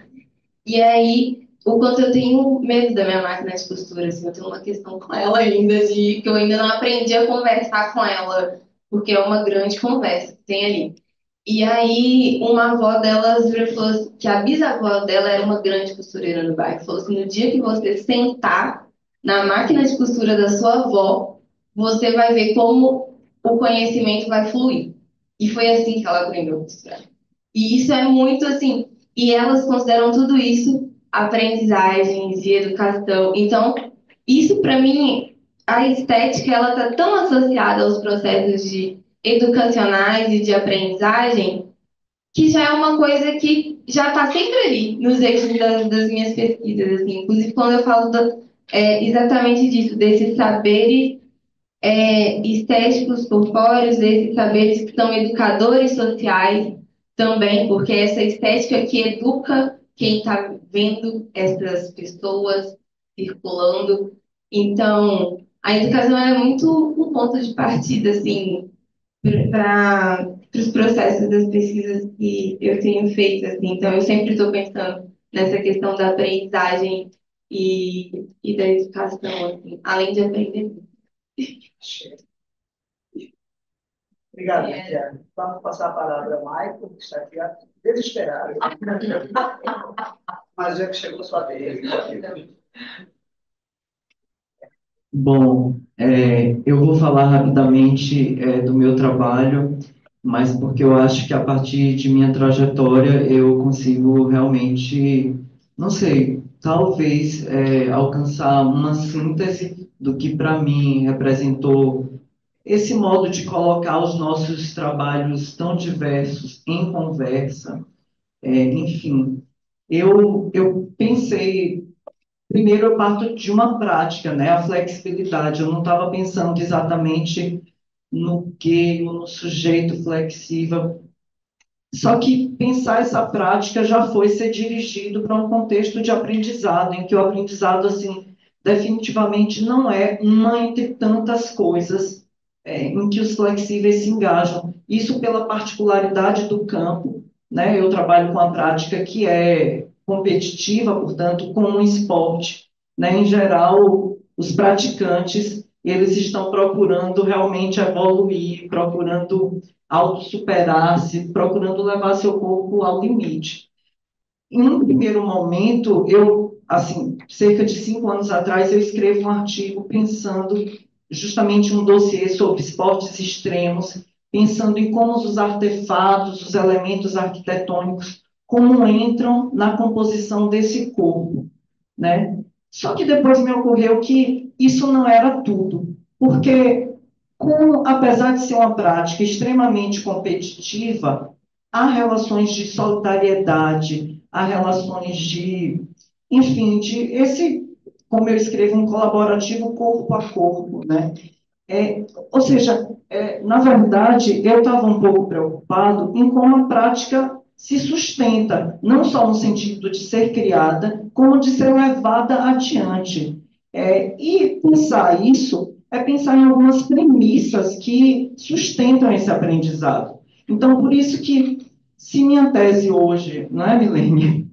E aí, o quanto eu tenho medo da minha máquina de costura, assim, eu tenho uma questão com ela ainda, que eu ainda não aprendi a conversar com ela, porque é uma grande conversa que tem ali. E aí, uma avó delas virou e falou assim, que a bisavó dela era uma grande costureira no bairro. Falou assim, no dia que você sentar na máquina de costura da sua avó, você vai ver como o conhecimento vai fluir. E foi assim que ela aprendeu a costurar. E isso é muito assim, e elas consideram tudo isso aprendizagens e educação. Então, isso para mim, a estética, ela está tão associada aos processos educacionais e de aprendizagem, que já é uma coisa que já está sempre ali nos eixos das minhas pesquisas, assim. Inclusive, quando eu falo exatamente disso, desses saberes estéticos corpóreos, esses saberes que são educadores sociais também, porque essa estética que educa quem está vendo essas pessoas circulando. Então, a educação é muito um ponto de partida, assim, para os processos das pesquisas que eu tenho feito, assim. Então, eu sempre estou pensando nessa questão da aprendizagem e da educação, assim, além de aprender. Obrigado, Tiago. Vamos passar a palavra ao Maicon, que está aqui desesperado. Mas já que chegou a sua vez. Bom, eu vou falar rapidamente do meu trabalho, mas porque eu acho que a partir de minha trajetória eu consigo realmente, não sei, talvez alcançar uma síntese do que para mim representou esse modo de colocar os nossos trabalhos tão diversos em conversa. Enfim, eu pensei. Primeiro, eu parto de uma prática, né? A flexibilidade. Eu não estava pensando exatamente no que, no sujeito flexível. Só que pensar essa prática já foi ser dirigido para um contexto de aprendizado, em que o aprendizado, assim, definitivamente não é uma entre tantas coisas em que os flexíveis se engajam. Isso pela particularidade do campo, né? Eu trabalho com a prática que é competitiva, portanto, com um esporte, né? Em geral, os praticantes, eles estão procurando realmente evoluir, procurando autossuperar-se, procurando levar seu corpo ao limite. Em um primeiro momento, assim, cerca de 5 anos atrás, eu escrevo um artigo pensando justamente um dossiê sobre esportes extremos, pensando em como os artefatos, os elementos arquitetônicos, como entram na composição desse corpo, né? Só que depois me ocorreu que isso não era tudo, porque apesar de ser uma prática extremamente competitiva, há relações de solidariedade, há relações de, enfim, como eu escrevo, um colaborativo corpo a corpo, né? Ou seja, na verdade, eu estava um pouco preocupado em como a prática se sustenta, não só no sentido de ser criada, como de ser levada adiante. E pensar isso é pensar em algumas premissas que sustentam esse aprendizado. Então, por isso que, se minha tese hoje, não é, Milene?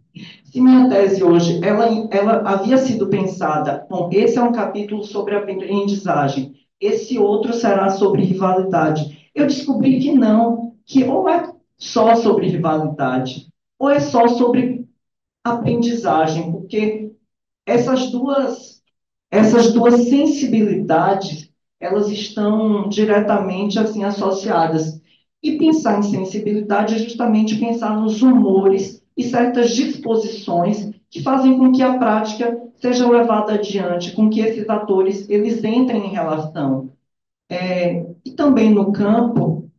Se minha tese hoje, ela havia sido pensada, bom, esse é um capítulo sobre aprendizagem, esse outro será sobre rivalidade. Eu descobri que não, que ou é só sobre rivalidade, ou é só sobre aprendizagem, porque essas duas sensibilidades, elas estão diretamente assim associadas. E pensar em sensibilidade é justamente pensar nos humores e certas disposições que fazem com que a prática seja levada adiante, com que esses atores eles entrem em relação. E também no campo,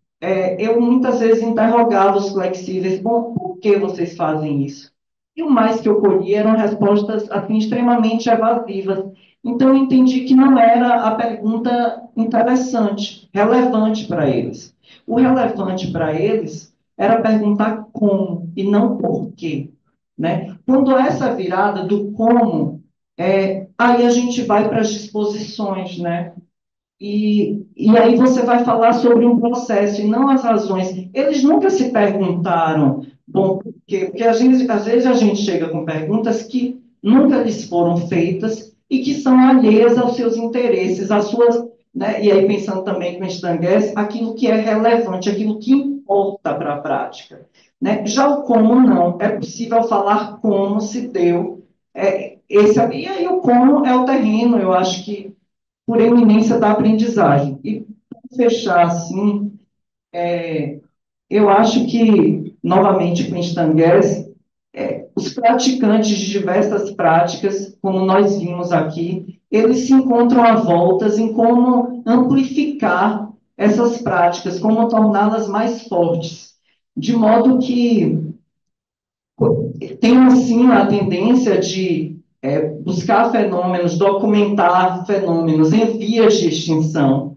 eu muitas vezes interrogava os flexíveis, bom, por que vocês fazem isso? E o mais que eu colhia eram respostas assim, extremamente evasivas. Então, eu entendi que não era a pergunta interessante, relevante para eles. O relevante para eles era perguntar como e não por quê. Né? Quando essa virada do como, aí a gente vai para as disposições, né? E aí você vai falar sobre um processo e não as razões. Eles nunca se perguntaram, bom, por quê? Porque às vezes a gente chega com perguntas que nunca lhes foram feitas e que são alheias aos seus interesses, às suas, né? E aí pensando também com Stangues, aquilo que é relevante, aquilo que importa para a prática. Né? Já o como não, é possível falar como se deu. E aí o como é o terreno, eu acho que por eminência da aprendizagem. E, para fechar, assim, eu acho que, novamente, com Stangues, os praticantes de diversas práticas, como nós vimos aqui, eles se encontram à voltas em como amplificar essas práticas, como torná-las mais fortes, de modo que tem, assim, a tendência de buscar fenômenos, documentar fenômenos em vias de extinção,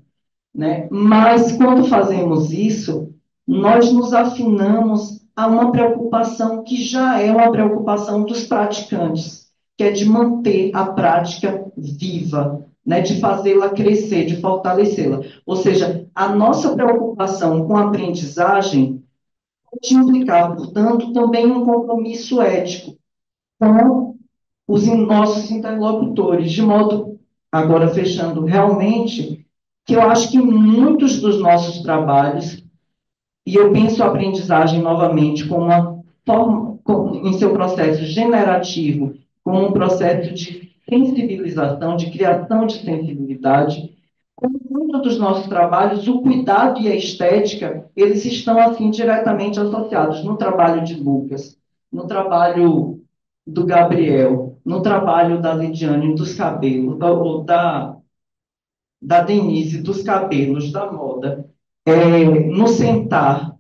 né? Mas, quando fazemos isso, nós nos afinamos a uma preocupação que já é uma preocupação dos praticantes, que é de manter a prática viva, né? De fazê-la crescer, de fortalecê-la. Ou seja, a nossa preocupação com a aprendizagem pode implicar, portanto, também um compromisso ético, com os nossos interlocutores, de modo, agora fechando realmente, que eu acho que muitos dos nossos trabalhos, e eu penso a aprendizagem novamente como uma forma, em seu processo generativo, como um processo de sensibilização, de criação de sensibilidade, como muitos dos nossos trabalhos, o cuidado e a estética, eles estão, assim, diretamente associados no trabalho de Lucas, no trabalho do Gabriel, no trabalho da Lidiane dos cabelos, ou da Denise dos cabelos, da moda, no sentar,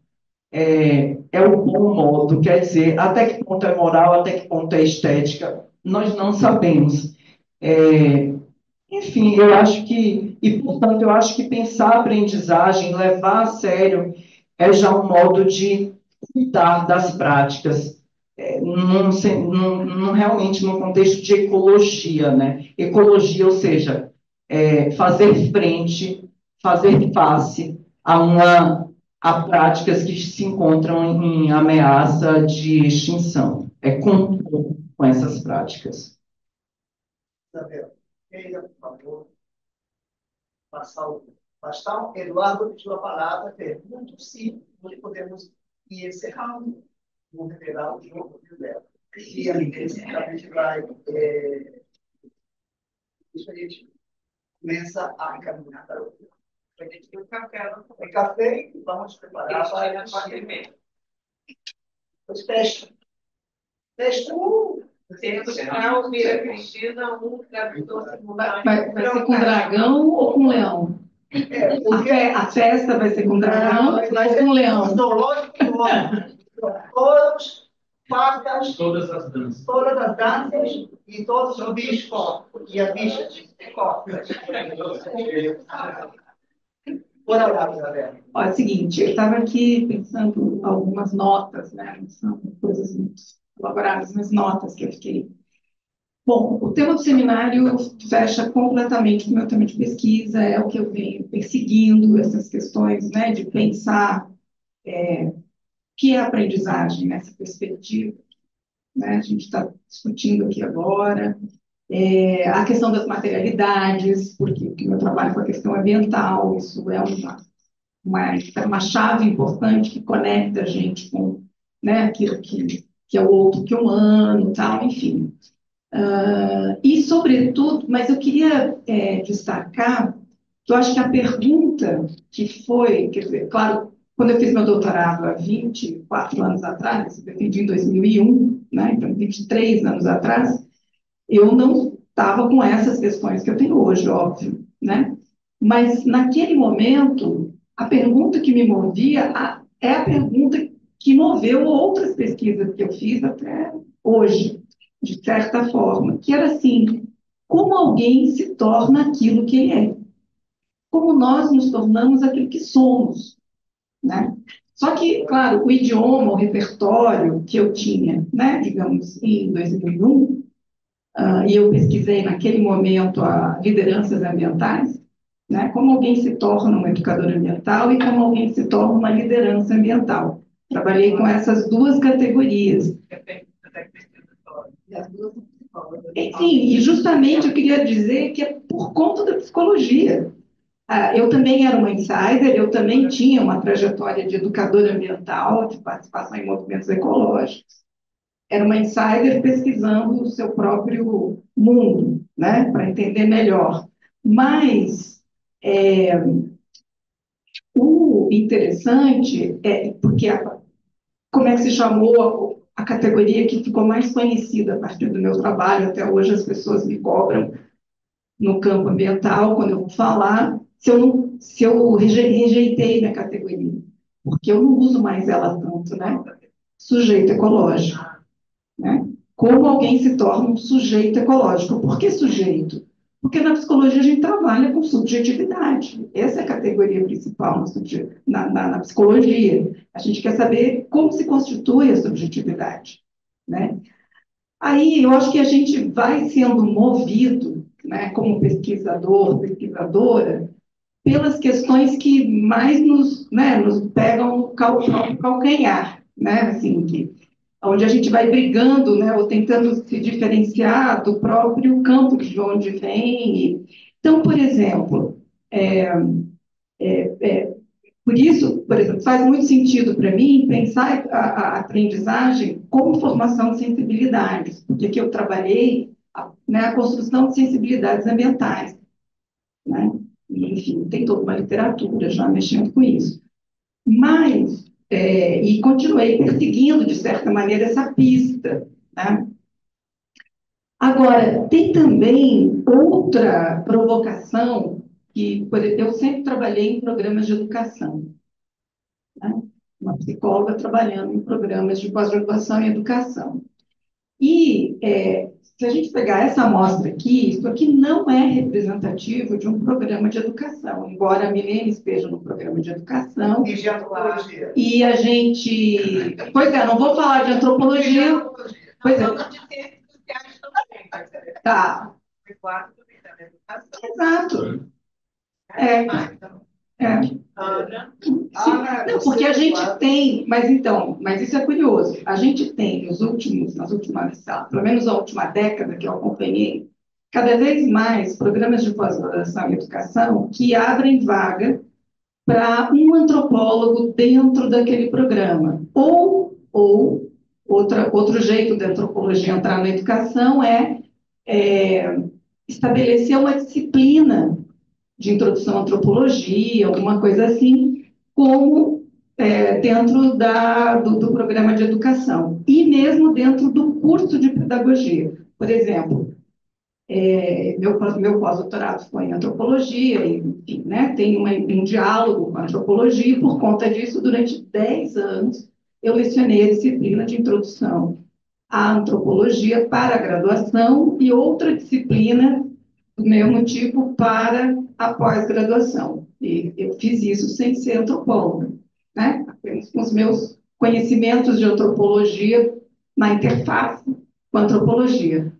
é o bom modo, quer dizer, até que ponto é moral, até que ponto é estética, nós não sabemos. Enfim, eu acho que, e portanto, eu acho que pensar a aprendizagem, levar a sério, é já um modo de cuidar das práticas, realmente num contexto de ecologia, né? Ecologia, ou seja, fazer frente, fazer face a práticas que se encontram em ameaça de extinção. Compor com essas práticas. Isabel, queria, por favor, passar o Eduardo pediu a palavra, pergunto se nós podemos ir encerrando, vou revelar o jogo dela. E a gente vai, a gente começa a encaminhar para o tem café e vamos preparar para os testes. Teste 1. Temos para ouvir a Cristina, um tradutor simultâneo. Vai ser com dragão ou com leão? A festa vai ser com dragão ou com leão? Todos, facas, Todas as danças. todas as danças e todos os bichos e as bichas. Bora lá, Isabel. Olha, é o seguinte, eu estava aqui pensando algumas notas, né? Não são coisas muito elaboradas, mas notas que eu fiquei. Bom, o tema do seminário fecha completamente com o meu tema de pesquisa, é o que eu venho perseguindo, essas questões, né, de pensar o que é aprendizagem nessa perspectiva, né? A gente está discutindo aqui agora. A questão das materialidades, porque o meu trabalho com a questão ambiental, isso é uma chave importante que conecta a gente com, né, aquilo que é o outro que humano, tal, enfim. E, sobretudo, mas eu queria destacar que eu acho que a pergunta que foi, quer dizer, claro, quando eu fiz meu doutorado há 24 anos atrás, eu defendi em 2001, né, então 23 anos atrás, eu não estava com essas questões que eu tenho hoje, óbvio, né? Mas, naquele momento, a pergunta que me movia é a pergunta que moveu outras pesquisas que eu fiz até hoje, de certa forma, que era assim, como alguém se torna aquilo que ele é? Como nós nos tornamos aquilo que somos, né? Só que, claro, o idioma, o repertório que eu tinha, né, digamos, em 2001, e eu pesquisei naquele momento a lideranças ambientais, né, como alguém se torna um educador ambiental e como alguém se torna uma liderança ambiental. Trabalhei com essas duas categorias. Sim, e justamente eu queria dizer que é por conta da psicologia. Eu também era uma insider, eu também tinha uma trajetória de educadora ambiental, de participação em movimentos ecológicos. Era uma insider pesquisando o seu próprio mundo, né, para entender melhor. Mas o interessante é porque como é que se chamou a categoria que ficou mais conhecida a partir do meu trabalho, até hoje as pessoas me cobram no campo ambiental, quando eu vou falar, se eu rejeitei minha categoria, porque eu não uso mais ela tanto, né? Sujeito ecológico, né? Como alguém se torna um sujeito ecológico? Por que sujeito? Porque na psicologia a gente trabalha com subjetividade. Essa é a categoria principal na psicologia. A gente quer saber como se constitui a subjetividade, né? Aí eu acho que a gente vai sendo movido, né, como pesquisador, pesquisadora, pelas questões que mais nos pegam no calcanhar, né? Assim, onde a gente vai brigando, né, ou tentando se diferenciar do próprio campo de onde vem. Então, por exemplo, é, por isso, por exemplo, faz muito sentido para mim pensar a aprendizagem como formação de sensibilidades, porque aqui eu trabalhei, né, a construção de sensibilidades ambientais, né? E, enfim, tem toda uma literatura já mexendo com isso. Mas, e continuei perseguindo, de certa maneira, essa pista, né? Agora, tem também outra provocação que, por exemplo, eu sempre trabalhei em programas de educação, né? Uma psicóloga trabalhando em programas de pós-graduação em educação. E se a gente pegar essa amostra aqui, isso aqui não é representativo de um programa de educação, embora a Milene esteja no programa de educação. E de antropologia. E a gente. Pois é, não vou falar de antropologia. Pois é. Tá. Exato. Não, porque a gente tem, mas isso é curioso. A gente tem nas últimas, pelo menos a última década que eu acompanhei, cada vez mais programas de pós-graduação em educação que abrem vaga para um antropólogo dentro daquele programa. Ou outro jeito da antropologia entrar na educação é estabelecer uma disciplina de introdução à antropologia, alguma coisa assim, como dentro do programa de educação, e mesmo dentro do curso de pedagogia. Por exemplo, meu pós-doutorado foi em antropologia, e, enfim, né, tem um diálogo com a antropologia, e por conta disso, durante 10 anos, eu lecionei a disciplina de introdução à antropologia para a graduação e outra disciplina do mesmo tipo para a pós-graduação. E eu fiz isso sem ser antropóloga, né? Apenas com os meus conhecimentos de antropologia na interface com a antropologia.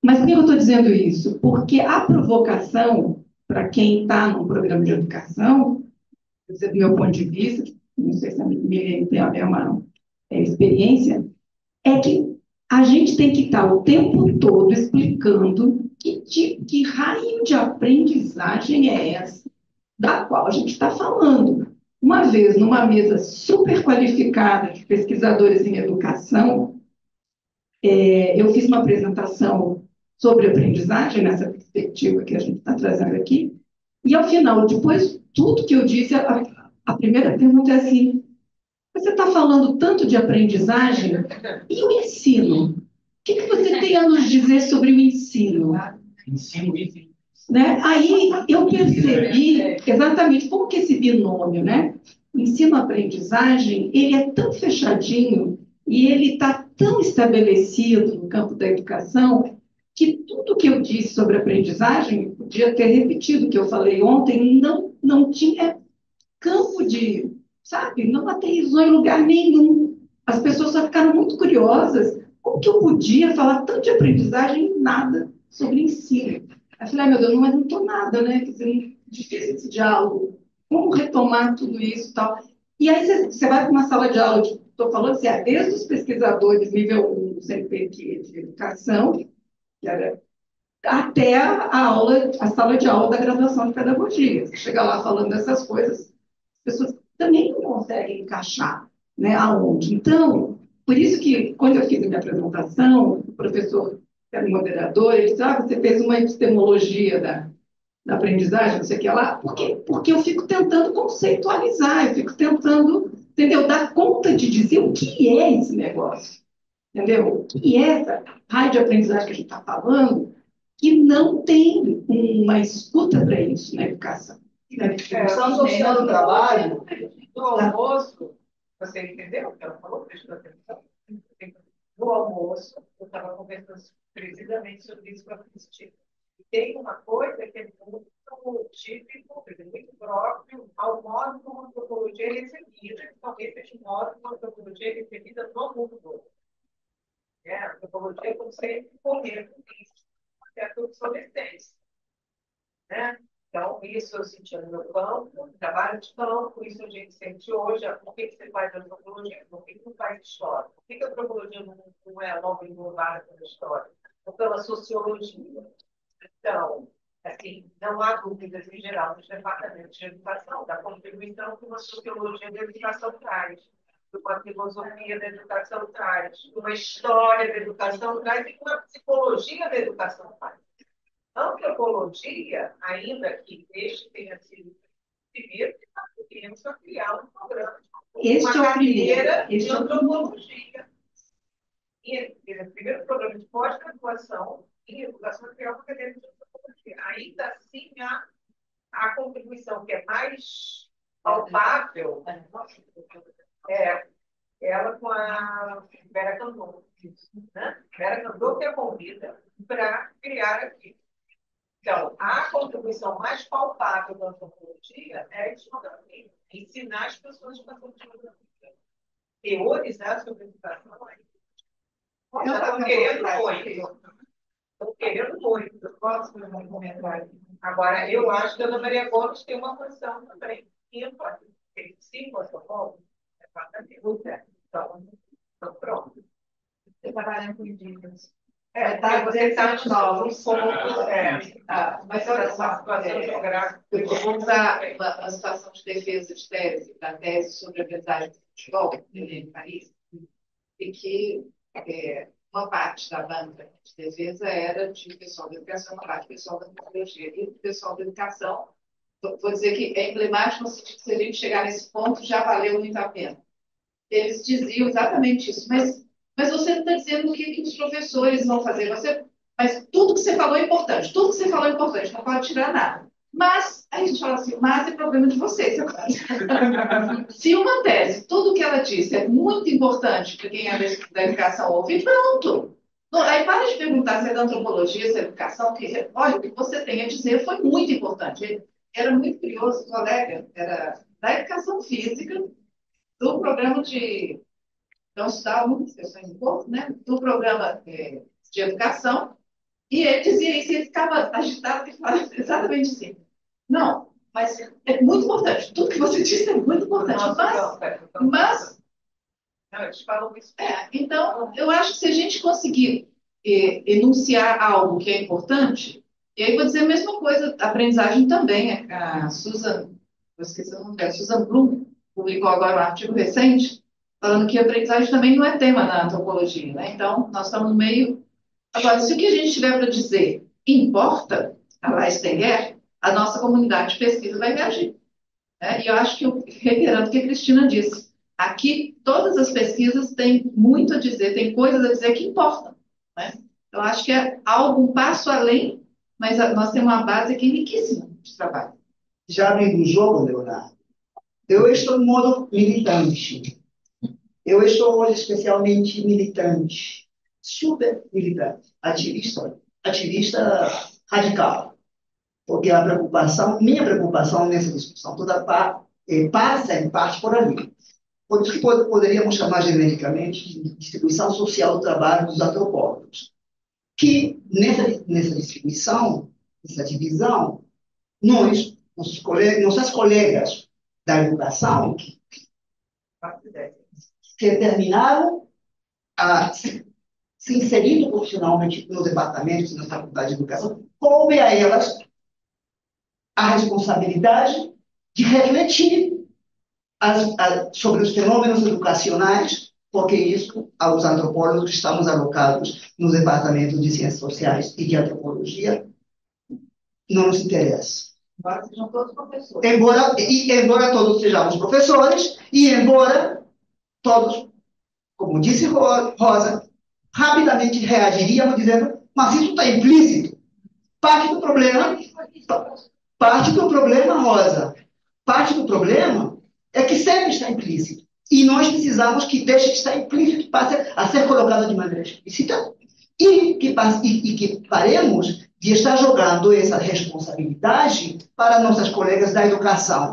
Mas por que eu estou dizendo isso? Porque a provocação, para quem está num programa de educação, do meu ponto de vista, não sei se a minha é uma experiência, é que a gente tem que estar o tempo todo explicando que raio de aprendizagem é essa da qual a gente está falando. Uma vez, numa mesa super qualificada de pesquisadores em educação, eu fiz uma apresentação sobre aprendizagem, nessa perspectiva que a gente está trazendo aqui, e ao final, depois de tudo que eu disse, a primeira pergunta é assim: você está falando tanto de aprendizagem e o ensino? O que você tem a nos dizer sobre o ensino? Ensino isso. Né? Aí eu percebi exatamente como que esse binômio, né? Ensino-aprendizagem, ele é tão fechadinho e ele está tão estabelecido no campo da educação que tudo que eu disse sobre aprendizagem, podia ter repetido o que eu falei ontem, não tinha campo de, sabe, não aterrissou em lugar nenhum. As pessoas só ficaram muito curiosas. Como que eu podia falar tanto de aprendizagem e nada sobre ensino? Aí eu falei, meu Deus, mas não estou nada, né? Quer dizer, difícil esse diálogo. Como retomar tudo isso e tal? E aí você vai para uma sala de aula, estou falando assim, desde os pesquisadores nível 1 do CNPq de educação, que era até a sala de aula da graduação de pedagogia. Você chega lá falando dessas coisas, as pessoas também não conseguem encaixar, né, aonde. Então, por isso que, quando eu fiz a minha apresentação, o professor, que era o moderador, ele disse, você fez uma epistemologia da aprendizagem, não sei o que lá, porque eu fico tentando conceitualizar, eu fico tentando, entendeu, dar conta de dizer o que é esse negócio, entendeu? O que é essa raio de aprendizagem que a gente está falando, que não tem uma escuta para isso na educação. São social do trabalho. No almoço, você entendeu o que ela falou? Prestou atenção? No almoço, eu estava conversando precisamente sobre isso com a Cristina. E tem uma coisa que é muito típico, muito próprio ao modo como a antropologia é recebida, principalmente esse modo como a antropologia é recebida no mundo. A antropologia é como sempre correr com isso, até a obsolescência. Né? Então, isso eu senti no meu campo, trabalho de campo, isso a gente sente hoje. Por que você faz antropologia? Por que não faz história? Por que a antropologia não é logo englobada pela história? Ou pela sociologia? Então, assim, não há dúvidas em geral dos departamentos de educação, da contribuição que uma sociologia da educação traz, que uma filosofia da educação traz, que uma história da educação traz e que uma psicologia da educação traz. A antropologia, ainda que este tenha sido primeiro, nós queremos criar um programa, uma carreira de antropologia. E o primeiro programa de pós-graduação em educação criar uma carreira de antropologia. Ainda assim, a contribuição que é mais palpável é ela com a Vera Candor. Né? Vera Candor que a convida para criar aqui. Então, a contribuição mais palpável da antropologia é a etnografia, ensinar as pessoas a fazer etnografia. Teorizar sobre a educação. Estão querendo muito. Estão querendo muito. Posso fazer um comentário? Agora, eu acho que a Ana Maria Gomes tem uma função também. Tem 5 antropólogos, então, pronto. Você trabalha com indígenas. Você está nos novos mas olha só, eu vou usar uma situação de defesa de tese, da tese sobre a aprendizagem do futebol, em Paris, e que uma parte da banca de defesa era de pessoal da educação, uma parte do pessoal da tecnologia. E o pessoal da educação, vou dizer que é emblemático no sentido que se a gente chegar nesse ponto, já valeu muito a pena. Eles diziam exatamente isso, mas você não está dizendo o que os professores vão fazer. Mas tudo que você falou é importante, tudo que você falou é importante, não pode tirar nada. Mas, aí a gente fala assim, mas é problema de vocês agora. Se uma tese, tudo que ela disse é muito importante para quem é da educação ouvir, pronto. Aí para de perguntar se é da antropologia, se é da educação, olha, o que você tem a dizer foi muito importante. Era muito curioso, o colega era da educação física, do programa de... Então, estudava muitas questões do corpo, né? Do programa de educação, e ele dizia isso, e ele ficava agitado e falava exatamente assim. Não, mas é muito importante. Tudo que você disse é muito importante. Mas não, eles falam isso. Então, eu acho que se a gente conseguir enunciar algo que é importante, e aí vou dizer a mesma coisa, a aprendizagem também. A Susan, eu esqueci o nome dela, Susan Bloom, publicou agora um artigo recente, falando que a aprendizagem também não é tema na antropologia, né? Então, nós estamos no meio... Agora, se o que a gente tiver para dizer importa, a lá Stenger, a nossa comunidade de pesquisa vai reagir. Né? E eu acho que, reiterando o que a Cristina disse, aqui todas as pesquisas têm muito a dizer, tem coisas a dizer que importam. Né? Eu acho que é algo, um passo além, mas nós temos uma base aqui riquíssima de trabalho. Já abrindo o jogo, Leonardo, eu estou no modo militante. Eu estou hoje especialmente militante, super militante, ativista radical. Porque minha preocupação nessa discussão toda passa em parte por ali. Por isso que poderíamos chamar genericamente de distribuição social do trabalho dos antropólogos. Que nessa distribuição, nessa divisão, nossas colegas da educação, que terminaram se inserindo profissionalmente nos departamentos, na faculdade de educação, coube a elas a responsabilidade de refletir sobre os fenômenos educacionais, porque isso, aos antropólogos que estamos alocados nos departamentos de ciências sociais e de antropologia, não nos interessa. Embora sejam todos professores. Embora todos sejamos professores, e embora todos, como disse Rosa, rapidamente reagiríamos dizendo, mas isso está implícito. Parte do problema, Rosa, parte do problema é que sempre está implícito. E nós precisamos que deixe de estar implícito, que passe a ser colocado de maneira explícita, e que paremos de estar jogando essa responsabilidade para nossas colegas da educação.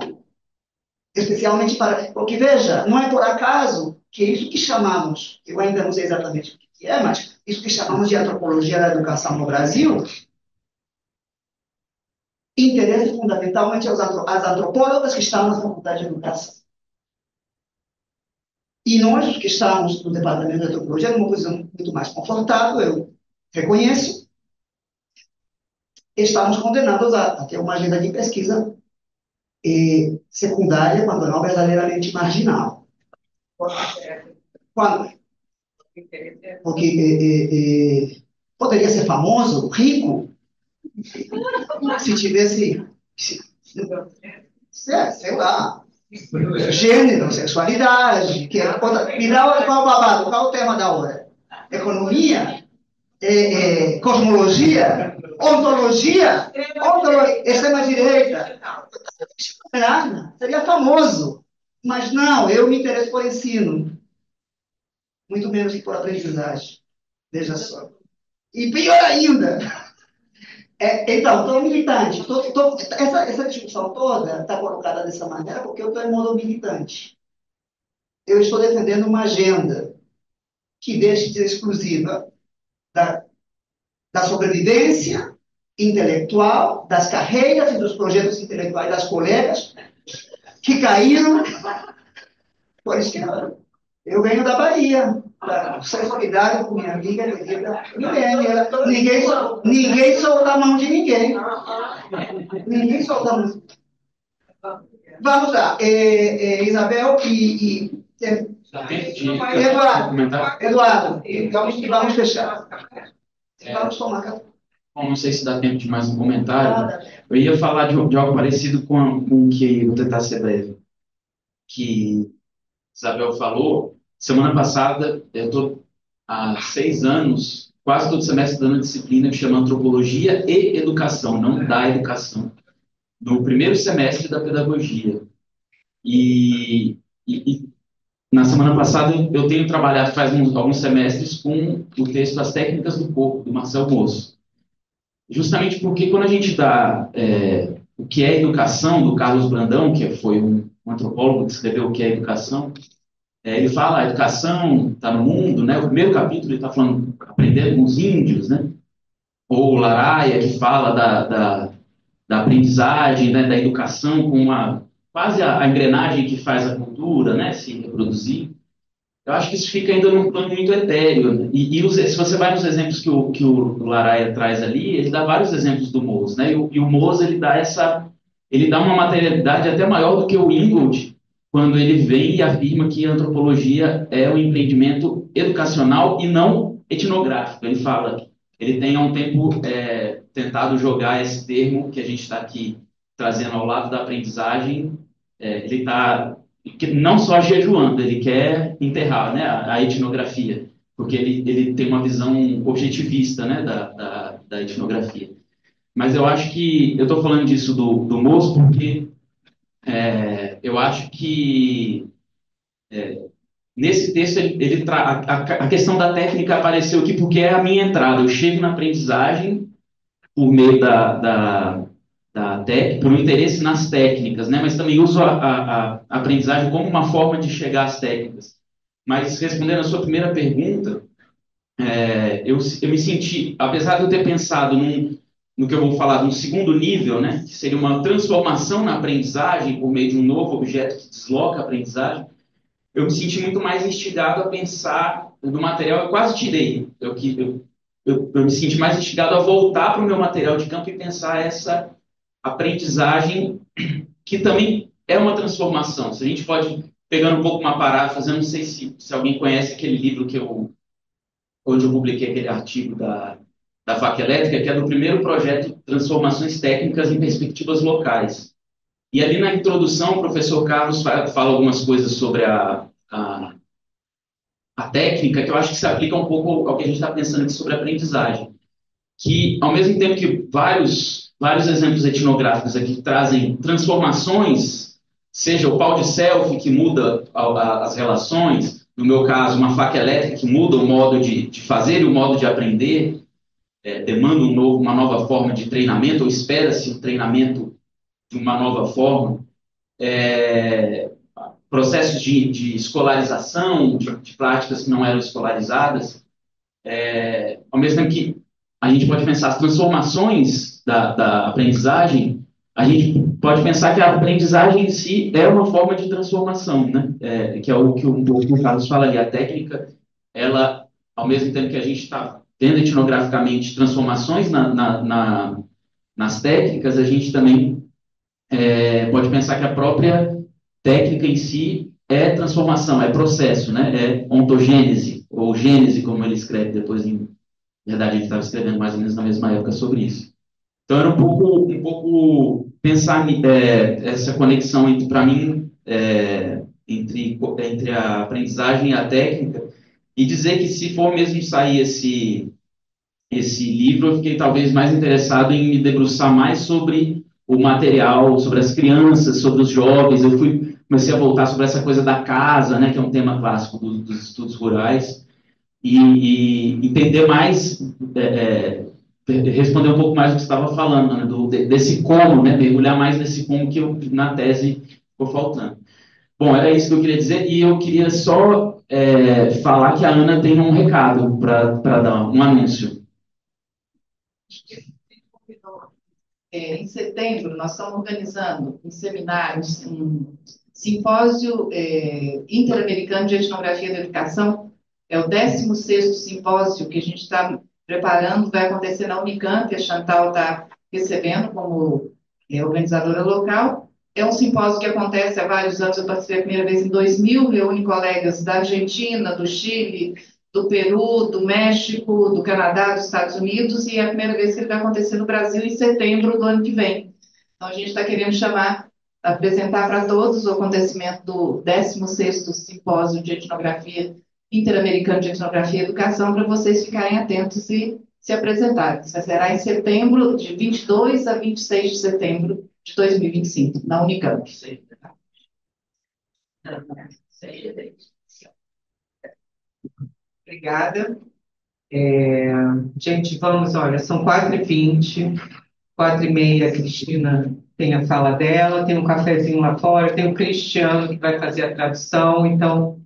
Especialmente porque, veja, não é por acaso que isso que chamamos, eu ainda não sei exatamente o que é, mas isso que chamamos de antropologia da educação no Brasil, interessa fundamentalmente às antropólogas que estão na Faculdade de Educação. E nós, que estamos no Departamento de Antropologia, numa posição muito mais confortável, eu reconheço, estamos condenados a ter uma agenda de pesquisa secundária, quando não verdadeiramente marginal. Quando? Porque poderia ser famoso, rico, se tivesse, sei lá, gênero, sexualidade, que é outra. Me dá qual o babado, qual o tema da hora? Economia? Cosmologia? Ontologia? Extrema-direita? Nada, seria famoso. Mas não, eu me interesso por ensino. Muito menos que por aprendizagem. Veja só. E pior ainda. Então, estou militante. Essa discussão toda está colocada dessa maneira porque eu estou em modo militante. Eu estou defendendo uma agenda que deixe de ser exclusiva da sobrevivência intelectual, das carreiras e dos projetos intelectuais das colegas que caíram por esquerda. Eu venho da Bahia, sou solidário com minha amiga querida ninguém solta a mão de ninguém. Ninguém solta a mão. Vamos lá, Isabel e Eduardo, vamos fechar. Vamos tomar café. Bom, não sei se dá tempo de mais um comentário. Eu ia falar de algo parecido com o que vou tentar ser breve. Que Isabel falou. Semana passada, eu estou há 6 anos, quase todo semestre, dando disciplina que chama Antropologia e Educação, não da educação, no primeiro semestre da pedagogia. E na semana passada, eu tenho trabalhado faz alguns semestres com o texto As Técnicas do Corpo, do Marcel Moço. Justamente porque quando a gente dá o que é educação, do Carlos Brandão, que foi um antropólogo que escreveu o que é educação, ele fala, a educação está no mundo, né? O primeiro capítulo ele está falando, aprender com os índios, né? Ou Laraia, que fala da aprendizagem, né? Da educação como quase a engrenagem que faz a cultura, né? Se reproduzir. Eu acho que isso fica ainda num plano muito etéreo. Né? Se você vai nos exemplos que o Laraia traz ali, ele dá vários exemplos do Mose, né? E o Mose, ele dá uma materialidade até maior do que o Ingold, quando ele vem e afirma que a antropologia é um empreendimento educacional e não etnográfico. Ele fala, ele tem há um tempo tentado jogar esse termo que a gente está aqui trazendo ao lado da aprendizagem, ele está não só jejuando, ele quer enterrar, né, a etnografia, porque ele tem uma visão objetivista, né, da etnografia. Mas eu acho que, eu estou falando disso do Moço porque eu acho que nesse texto a questão da técnica apareceu aqui porque é a minha entrada. Eu chego na aprendizagem por meio por um interesse nas técnicas, né? Mas também uso a aprendizagem como uma forma de chegar às técnicas. Mas respondendo a sua primeira pergunta, eu me senti, apesar de eu ter pensado no que eu vou falar, num segundo nível, né, que seria uma transformação na aprendizagem por meio de um novo objeto que desloca a aprendizagem, eu me senti muito mais instigado a pensar no material. Eu quase tirei. Eu me senti mais instigado a voltar para o meu material de campo e pensar essa aprendizagem que também é uma transformação. Se a gente pode, pegando um pouco uma paráfrase, eu não sei se alguém conhece aquele livro onde eu publiquei aquele artigo da Faca Elétrica, que é do primeiro projeto Transformações Técnicas em Perspectivas Locais. E ali na introdução, o professor Carlos fala algumas coisas sobre a técnica, que eu acho que se aplica um pouco ao que a gente está pensando aqui sobre a aprendizagem. Que, ao mesmo tempo que vários exemplos etnográficos aqui trazem transformações, seja o pau de selfie, que muda as relações, no meu caso, uma faca elétrica, que muda o modo de fazer e o modo de aprender, demanda uma nova forma de treinamento, ou espera-se um treinamento de uma nova forma, processos de escolarização, de práticas que não eram escolarizadas, ao mesmo tempo que a gente pode pensar as transformações da aprendizagem, a gente pode pensar que a aprendizagem em si é uma forma de transformação, né? Que é o que o Carlos fala ali. A técnica, ela, ao mesmo tempo que a gente está tendo etnograficamente transformações nas técnicas, a gente também pode pensar que a própria técnica em si é transformação, é processo, né? É ontogênese, ou gênese, como ele escreve depois. Em verdade, ele estava escrevendo mais ou menos na mesma época sobre isso. Então, era um pouco pensar essa conexão para mim, entre a aprendizagem e a técnica, e dizer que se for mesmo sair esse livro, eu fiquei talvez mais interessado em me debruçar mais sobre o material, sobre as crianças, sobre os jovens. Comecei a voltar sobre essa coisa da casa, né, que é um tema clássico dos estudos rurais, e entender mais, responder um pouco mais do que você estava falando, né, desse como, né, mergulhar mais nesse como que na tese ficou faltando. Bom, era isso que eu queria dizer, e eu queria só falar que a Ana tem um recado para dar, um anúncio. Em setembro, nós estamos organizando um seminário, um simpósio interamericano de etnografia da educação. É o 16º simpósio que a gente está preparando, vai acontecer na Unicamp, a Chantal está recebendo como organizadora local. É um simpósio que acontece há vários anos, eu participei a primeira vez em 2000, reúne colegas da Argentina, do Chile, do Peru, do México, do Canadá, dos Estados Unidos, e é a primeira vez que ele vai acontecer no Brasil em setembro do ano que vem. Então, a gente está querendo apresentar para todos o acontecimento do 16º Simpósio de Etnografia, Interamericano de Etnografia e Educação, para vocês ficarem atentos e se apresentarem. Isso será em setembro, de 22 a 26 de setembro de 2025, na Unicamp. Obrigada. Gente, vamos, olha, são 4h20, 4h30 a Cristina tem a fala dela, tem um cafezinho lá fora, tem o Cristiano que vai fazer a tradução, então...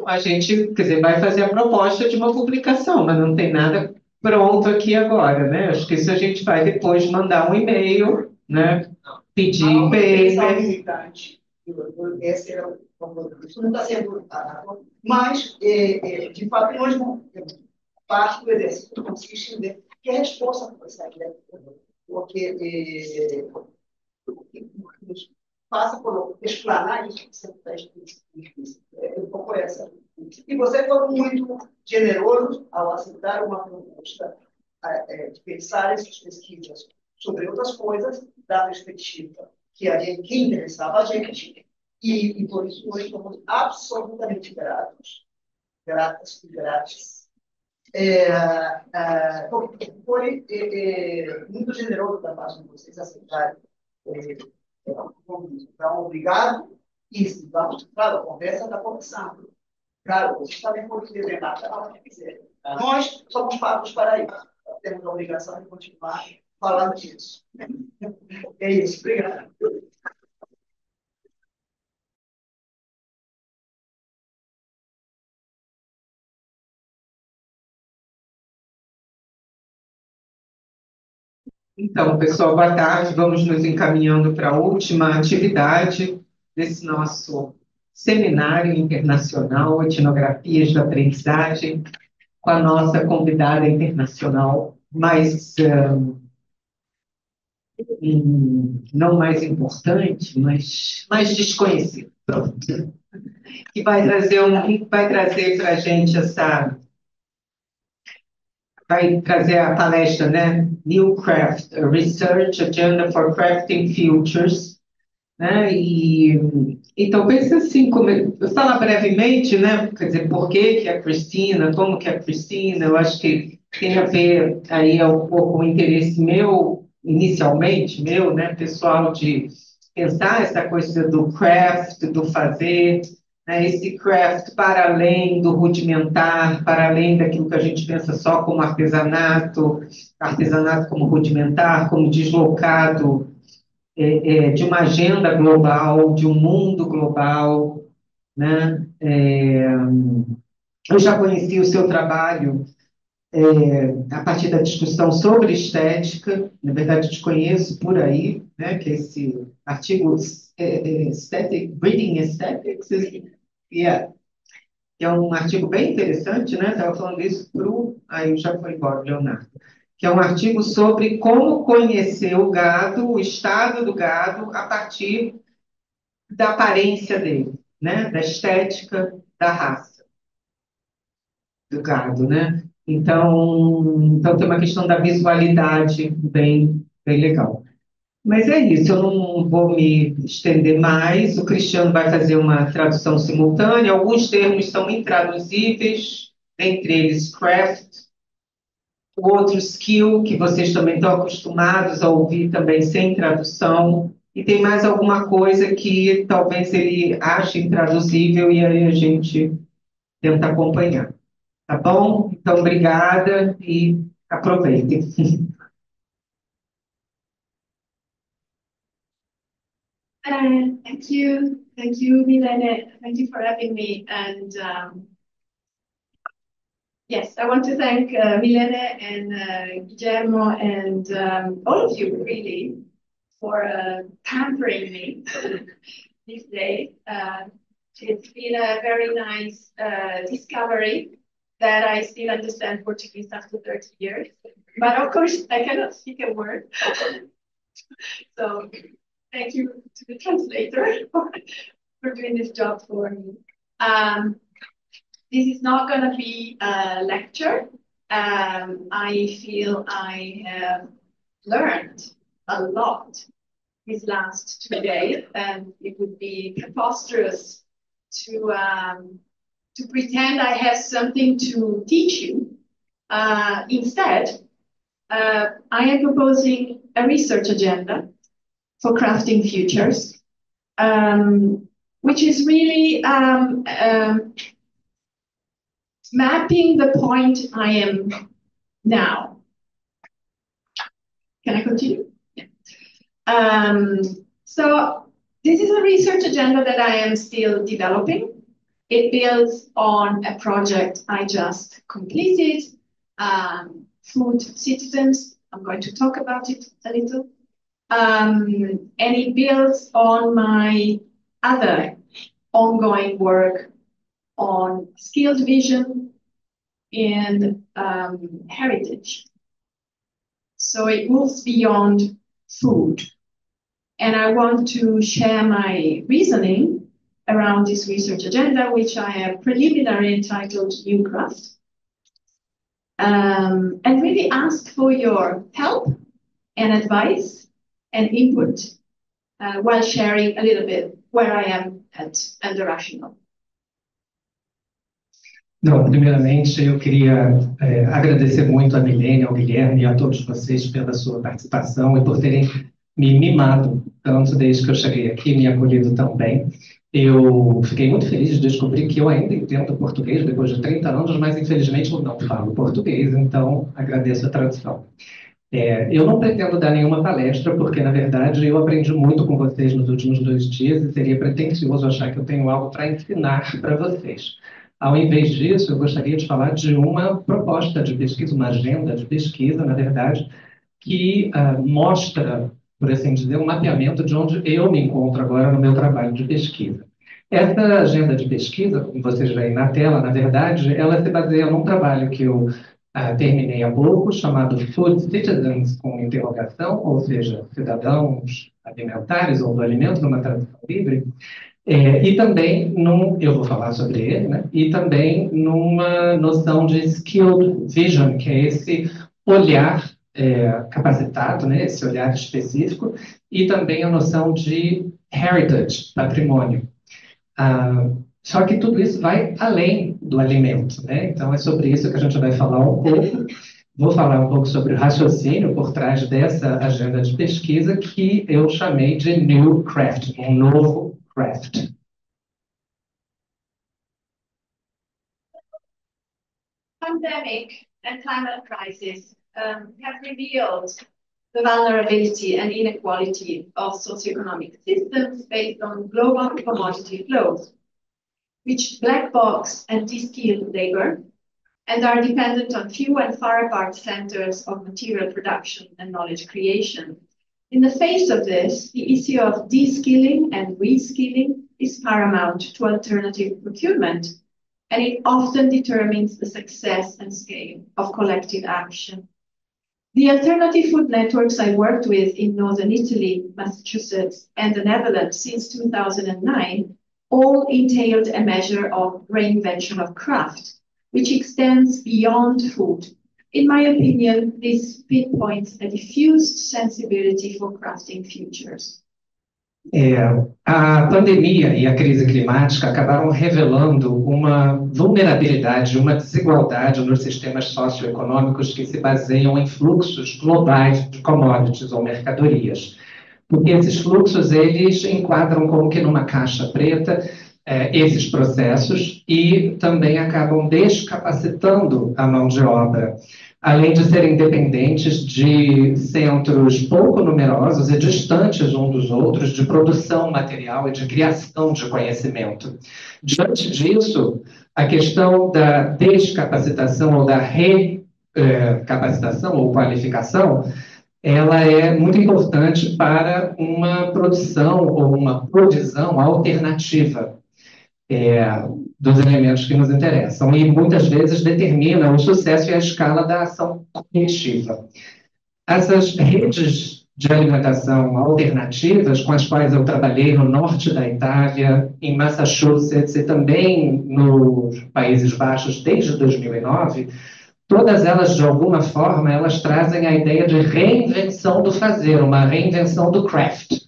A gente, quer dizer, vai fazer a proposta de uma publicação, mas não tem nada pronto aqui agora, né? Acho que isso a gente vai depois mandar um e-mail, né? Pedir paper. Esse era isso não está sendo. Mas, de fato, nós não. Parte do exercício consiste em ver que a resposta para essa ideia, porque passa por explanar isso que você está um pouco essa. E você foi muito generoso ao aceitar uma proposta de pensar essas pesquisas sobre outras coisas da perspectiva que interessava a gente, e por isso nós estamos absolutamente gratas e grátis. Foi muito generoso da parte de vocês aceitarem o convite. Então, obrigado. E, vamos, claro, a conversa está começando. Claro, vocês também podem debater a hora que quiser. Nós somos pagos para isso. Temos a obrigação de continuar falando disso. É isso. Obrigado. Então, pessoal, boa tarde. Vamos nos encaminhando para a última atividade desse nosso seminário internacional Etnografias da Aprendizagem, com a nossa convidada internacional, mas não mais importante, mas mais desconhecida, que vai trazer para a gente vai trazer a palestra, né? New Craft, a Research Agenda for Crafting Futures, né? E então pensa assim, falar brevemente, né? Quer dizer, por que a Cristina, como que a Cristina, eu acho que tem a ver aí um pouco o interesse meu, inicialmente meu, né? Pessoal, de pensar essa coisa do craft, do fazer, né, esse craft para além do rudimentar, para além daquilo que a gente pensa só como artesanato como rudimentar, como deslocado de uma agenda global, de um mundo global, né? Eu já conheci o seu trabalho a partir da discussão sobre estética, na verdade, te conheço por aí, né, que é esse artigo Reading Aesthetics, yeah, que é um artigo bem interessante, né? Estava falando isso para o. Aí já foi embora, Leonardo. Que é um artigo sobre como conhecer o gado, o estado do gado, a partir da aparência dele, né? Da estética da raça do gado, né? Então tem uma questão da visualidade bem legal. Mas é isso, eu não vou me estender mais. O Cristiano vai fazer uma tradução simultânea. Alguns termos são intraduzíveis, entre eles craft, o outro skill, que vocês também estão acostumados a ouvir também sem tradução. E tem mais alguma coisa que talvez ele ache intraduzível e aí a gente tenta acompanhar. Tá bom? Então, obrigada e aproveitem. Thank you, Milene. Thank you for having me. And yes, I want to thank Milene and Guillermo and all of you really for pampering me these days. It's been a very nice discovery that I still understand Portuguese after 30 years. But of course, I cannot speak a word. So thank you to the translator for doing this job for me. This is not going to be a lecture. I feel I have learned a lot these last 2 days, and it would be preposterous to pretend I have something to teach you. Instead, I am proposing a research agenda for crafting futures, which is really mapping the point I am now. Can I continue? Yeah. So this is a research agenda that I am still developing. It builds on a project I just completed, Food Citizens. I'm going to talk about it a little. And it builds on my other ongoing work on skilled vision and heritage. So it moves beyond food. And I want to share my reasoning around this research agenda, which I have preliminarily entitled New Craft, and really ask for your help and advice and input while sharing a little bit where I am at and the rationale. Não, primeiramente, eu queria agradecer muito a Milene, ao Guilherme e a todos vocês pela sua participação e por terem me mimado tanto desde que eu cheguei aqui, me acolhido tão bem. Eu fiquei muito feliz de descobrir que eu ainda entendo português depois de 30 anos, mas infelizmente eu não falo português, então agradeço a tradução. Eu não pretendo dar nenhuma palestra, porque, na verdade, eu aprendi muito com vocês nos últimos 2 dias e seria pretensioso achar que eu tenho algo para ensinar para vocês. Ao invés disso, eu gostaria de falar de uma proposta de pesquisa, uma agenda de pesquisa, na verdade, que mostra, por assim dizer, um mapeamento de onde eu me encontro agora no meu trabalho de pesquisa. Essa agenda de pesquisa, como vocês veem na tela, na verdade, ela se baseia num trabalho que eu terminei há pouco, chamado Food Citizens, com interrogação, ou seja, cidadãos alimentares ou do alimento, numa tradução livre, e também, eu vou falar sobre ele, né? E também numa noção de skilled vision, que é esse olhar capacitado, né? Esse olhar específico, e também a noção de heritage, patrimônio. Só que tudo isso vai além do alimento, né? Então é sobre isso que a gente vai falar um pouco. Vou falar um pouco sobre o raciocínio por trás dessa agenda de pesquisa que eu chamei de New Craft, um novo craft. Pandemic and climate crisis have revealed the vulnerability and inequality of socioeconomic systems based on global commodity flows. which black box and de-skilled labor, and are dependent on few and far apart centers of material production and knowledge creation. In the face of this, the issue of de-skilling and reskilling is paramount to alternative procurement, and it often determines the success and scale of collective action. The alternative food networks I worked with in Northern Italy, Massachusetts, and the Netherlands since 2009 all entailed a measure of reinvention of craft, which extends beyond food. In my opinion, this pinpoints a diffused sensibility for crafting futures. A pandemia e a crise climática acabaram revelando uma vulnerabilidade, uma desigualdade nos sistemas socioeconômicos que se baseiam em fluxos globais de commodities ou mercadorias. Porque esses fluxos, eles enquadram como que numa caixa preta esses processos e também acabam descapacitando a mão de obra, além de serem dependentes de centros pouco numerosos e distantes uns dos outros de produção material e de criação de conhecimento. Diante disso, a questão da descapacitação ou da recapacitação ou qualificação, ela é muito importante para uma produção ou uma provisão alternativa dos elementos que nos interessam e muitas vezes determina o sucesso e a escala da ação coletiva. Essas redes de alimentação alternativas com as quais eu trabalhei no norte da Itália, em Massachusetts e também nos Países Baixos desde 2009, todas elas, de alguma forma, elas trazem a ideia de reinvenção do fazer, uma reinvenção do craft,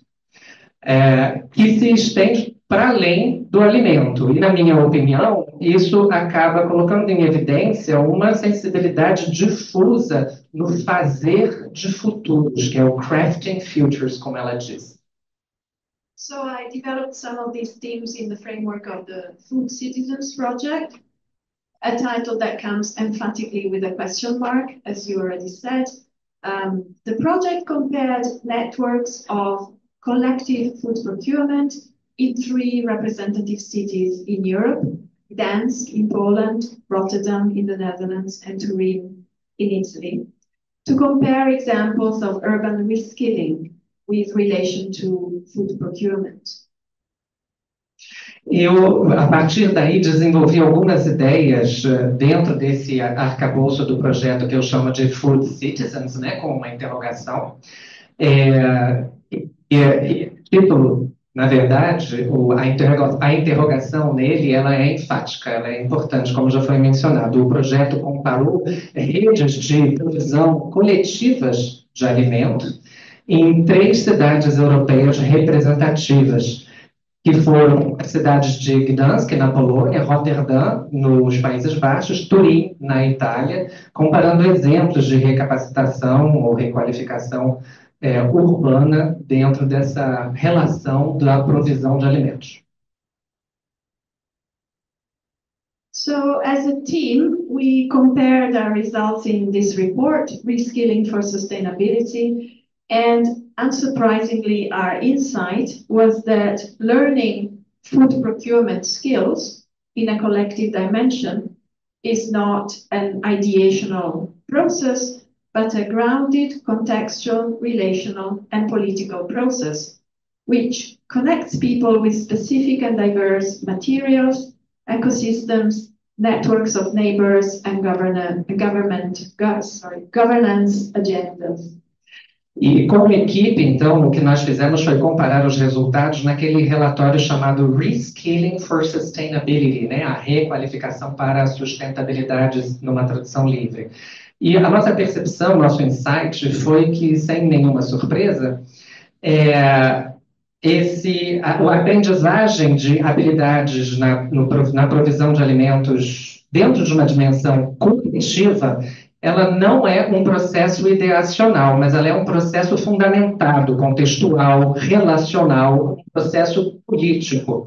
que se estende para além do alimento. E, na minha opinião, isso acaba colocando em evidência uma sensibilidade difusa no fazer de futuros, que é o crafting futures, como ela diz. So I developed some of these themes in the framework of the Food Citizens Project, a title that comes emphatically with a question mark, as you already said. The project compared networks of collective food procurement in 3 representative cities in Europe: Gdansk in Poland, Rotterdam in the Netherlands, and Turin in Italy, to compare examples of urban reskilling with relation to food procurement. Eu, a partir daí, desenvolvi algumas ideias dentro desse arcabouço do projeto que eu chamo de Food Citizens, né, com uma interrogação. Título, na verdade, a interrogação nele, ela é enfática, ela é importante, como já foi mencionado. O projeto comparou redes de provisão coletivas de alimento em 3 cidades europeias representativas, que foram as cidades de Gdansk, na Polônia, Rotterdam, nos Países Baixos, Turim, na Itália, comparando exemplos de recapacitação ou requalificação urbana dentro dessa relação da provisão de alimentos. So, as a team, we compared our results in this report, Reskilling for Sustainability, and unsurprisingly, our insight was that learning food procurement skills in a collective dimension is not an ideational process, but a grounded, contextual, relational, and political process, which connects people with specific and diverse materials, ecosystems, networks of neighbors, and governance agendas. E como equipe, então, o que nós fizemos foi comparar os resultados naquele relatório chamado Reskilling for Sustainability, né? A requalificação para a sustentabilidade numa tradução livre. E a nossa percepção, nosso insight foi que, sem nenhuma surpresa, a aprendizagem de habilidades na provisão de alimentos dentro de uma dimensão coletiva, ela não é um processo ideacional, mas ela é um processo fundamentado, contextual, relacional, um processo político,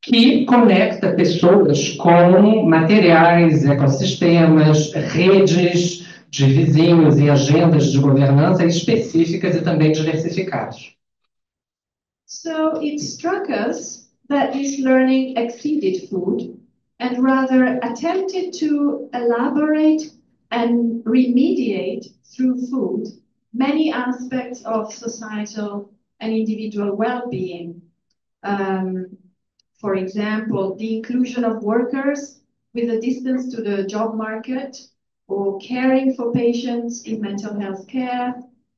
que conecta pessoas com materiais, ecossistemas, redes de vizinhos e agendas de governança específicas e também diversificadas. So it struck us that this learning exceeded food and rather attempted to elaborate and remediate through food many aspects of societal and individual well-being. For example, the inclusion of workers with a distance to the job market, or caring for patients in mental health care,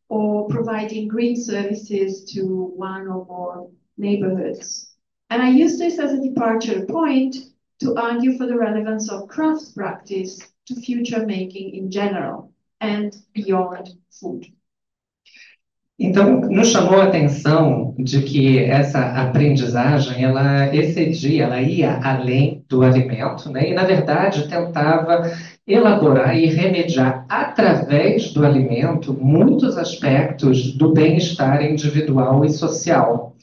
or providing green services to one or more neighborhoods. And I use this as a departure point to argue for the relevance of craft practice to future making in general and beyond food. Então, nos chamou a atenção de que essa aprendizagem, ela excedia, ela ia além do alimento, né? E, na verdade, tentava elaborar e remediar, através do alimento, muitos aspectos do bem-estar individual e social.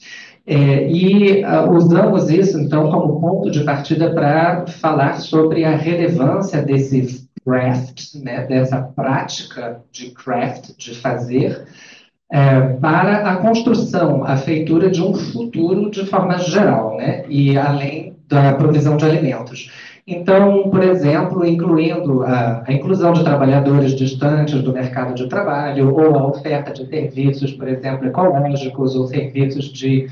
Usamos isso, então, como ponto de partida para falar sobre a relevância desse craft, né? Dessa prática de craft, de fazer, para a construção, a feitura de um futuro de forma geral, né? E além da provisão de alimentos. Então, por exemplo, incluindo a inclusão de trabalhadores distantes do mercado de trabalho, ou a oferta de serviços, por exemplo, ecológicos, ou serviços de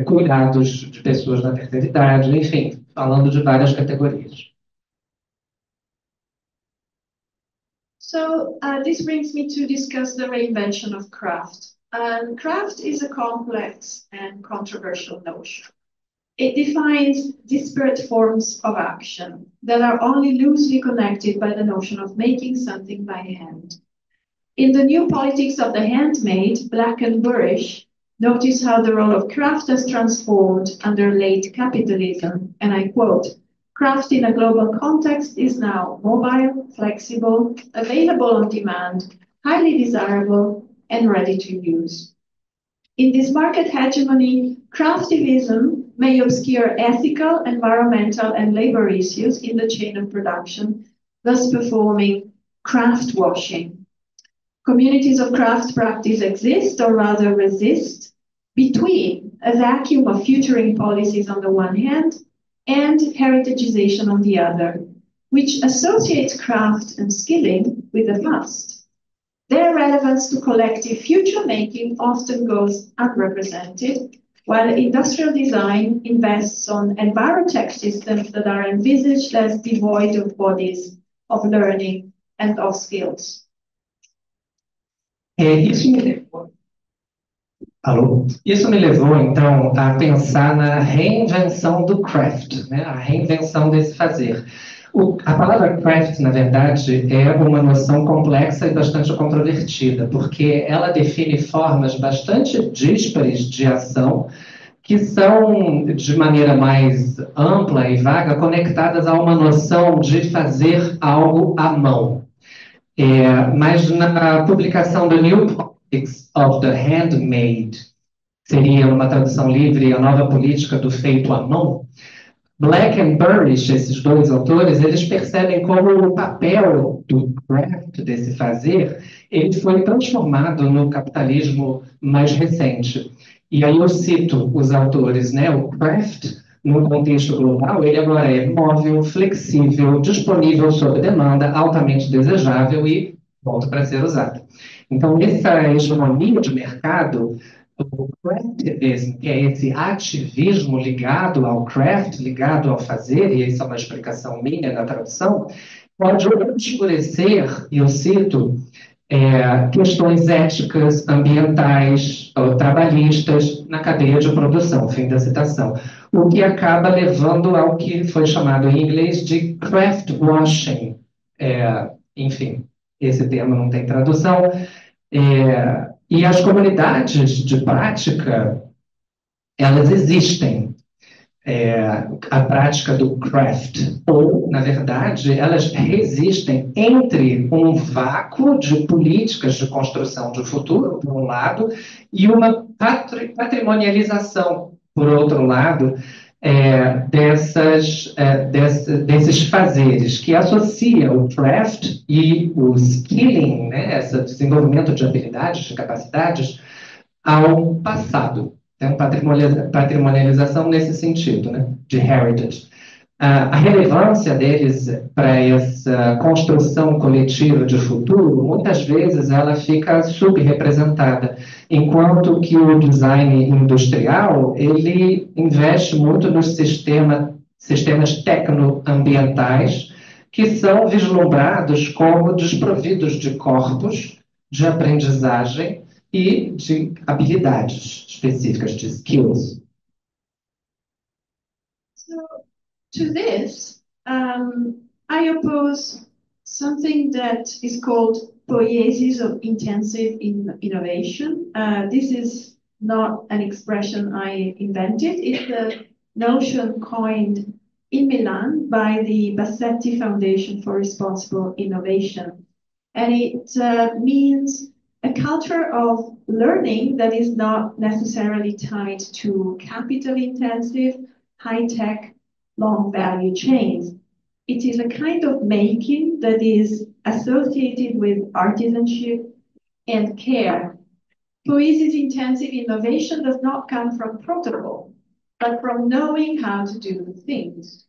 cuidados de pessoas na terceira idade, enfim, falando de várias categorias. So this brings me to discuss the reinvention of craft. Craft is a complex and controversial notion. It defines disparate forms of action that are only loosely connected by the notion of making something by hand. In the new politics of the handmade, Black and Burrish, notice how the role of craft has transformed under late capitalism, and I quote, "Craft in a global context is now mobile, flexible, available on demand, highly desirable, and ready to use." In this market hegemony, craftivism may obscure ethical, environmental, and labor issues in the chain of production, thus performing craft washing. Communities of craft practice exist, or rather resist, between a vacuum of futuring policies on the one hand and heritagization on the other, which associates craft and skilling with the past. Their relevance to collective future making often goes unrepresented, while industrial design invests on envirotech systems that are envisaged as devoid of bodies of learning and of skills. Isso me levou, então, a pensar na reinvenção do craft, né? A reinvenção desse fazer. A palavra craft, na verdade, é uma noção complexa e bastante controvertida, porque ela define formas bastante díspares de ação que são, de maneira mais ampla e vaga, conectadas a uma noção de fazer algo à mão. Mas na publicação do New Politics of the Handmade, seria uma tradução livre, a nova política do feito à mão, Black and Burrish, esses dois autores, eles percebem como o papel do craft, desse fazer, ele foi transformado no capitalismo mais recente. E aí eu cito os autores, né? O craft, no contexto global, ele agora é móvel, flexível, disponível sob demanda, altamente desejável e pronto para ser usado. Então, essa hegemonia de mercado, o craftivism, que é esse ativismo ligado ao craft, ligado ao fazer, e isso é uma explicação minha na tradução, pode obscurecer, e eu cito, questões éticas, ambientais, ou trabalhistas na cadeia de produção, fim da citação, o que acaba levando ao que foi chamado em inglês de craft washing. Enfim, esse termo não tem tradução. E as comunidades de prática, elas existem. A prática do craft, ou, na verdade, elas resistem entre um vácuo de políticas de construção de futuro, por um lado, e uma patrimonialização, por outro lado, desses fazeres, que associa o craft e o skilling, né, esse desenvolvimento de habilidades, de capacidades, ao passado. Tem patrimonialização nesse sentido, né, de heritage. A relevância deles para essa construção coletiva de futuro, muitas vezes ela fica subrepresentada, enquanto que o design industrial, ele investe muito nos sistemas tecnoambientais, que são vislumbrados como desprovidos de corpos, de aprendizagem e de habilidades específicas, de skills. To this, I oppose something that is called poiesis of intensive innovation. This is not an expression I invented. It's a notion coined in Milan by the Bassetti Foundation for Responsible Innovation. And it means a culture of learning that is not necessarily tied to capital-intensive, high-tech, long value chains. It is a kind of making that is associated with artisanship and care. Poiesis intensive innovation does not come from protocol, but from knowing how to do things.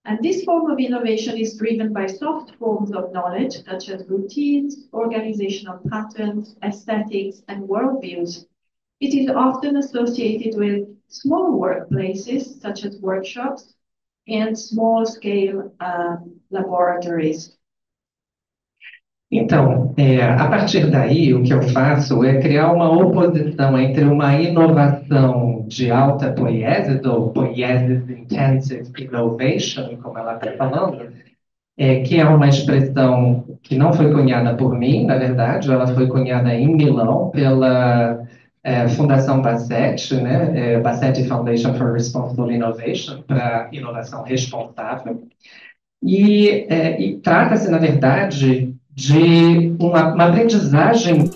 And this form of innovation is driven by soft forms of knowledge, such as routines, organizational patterns, aesthetics, and worldviews. It is often associated with small workplaces, such as workshops, and small-scale laboratories. Então, a partir daí, o que eu faço é criar uma oposição entre uma inovação de alta poiesis, ou poiesis intensive innovation, como ela está falando, que é uma expressão que não foi cunhada por mim, na verdade, ela foi cunhada em Milão pela Fundação Bassetti, né? Bassetti Foundation for Responsible Innovation, para inovação responsável. E trata-se, na verdade, de uma aprendizagem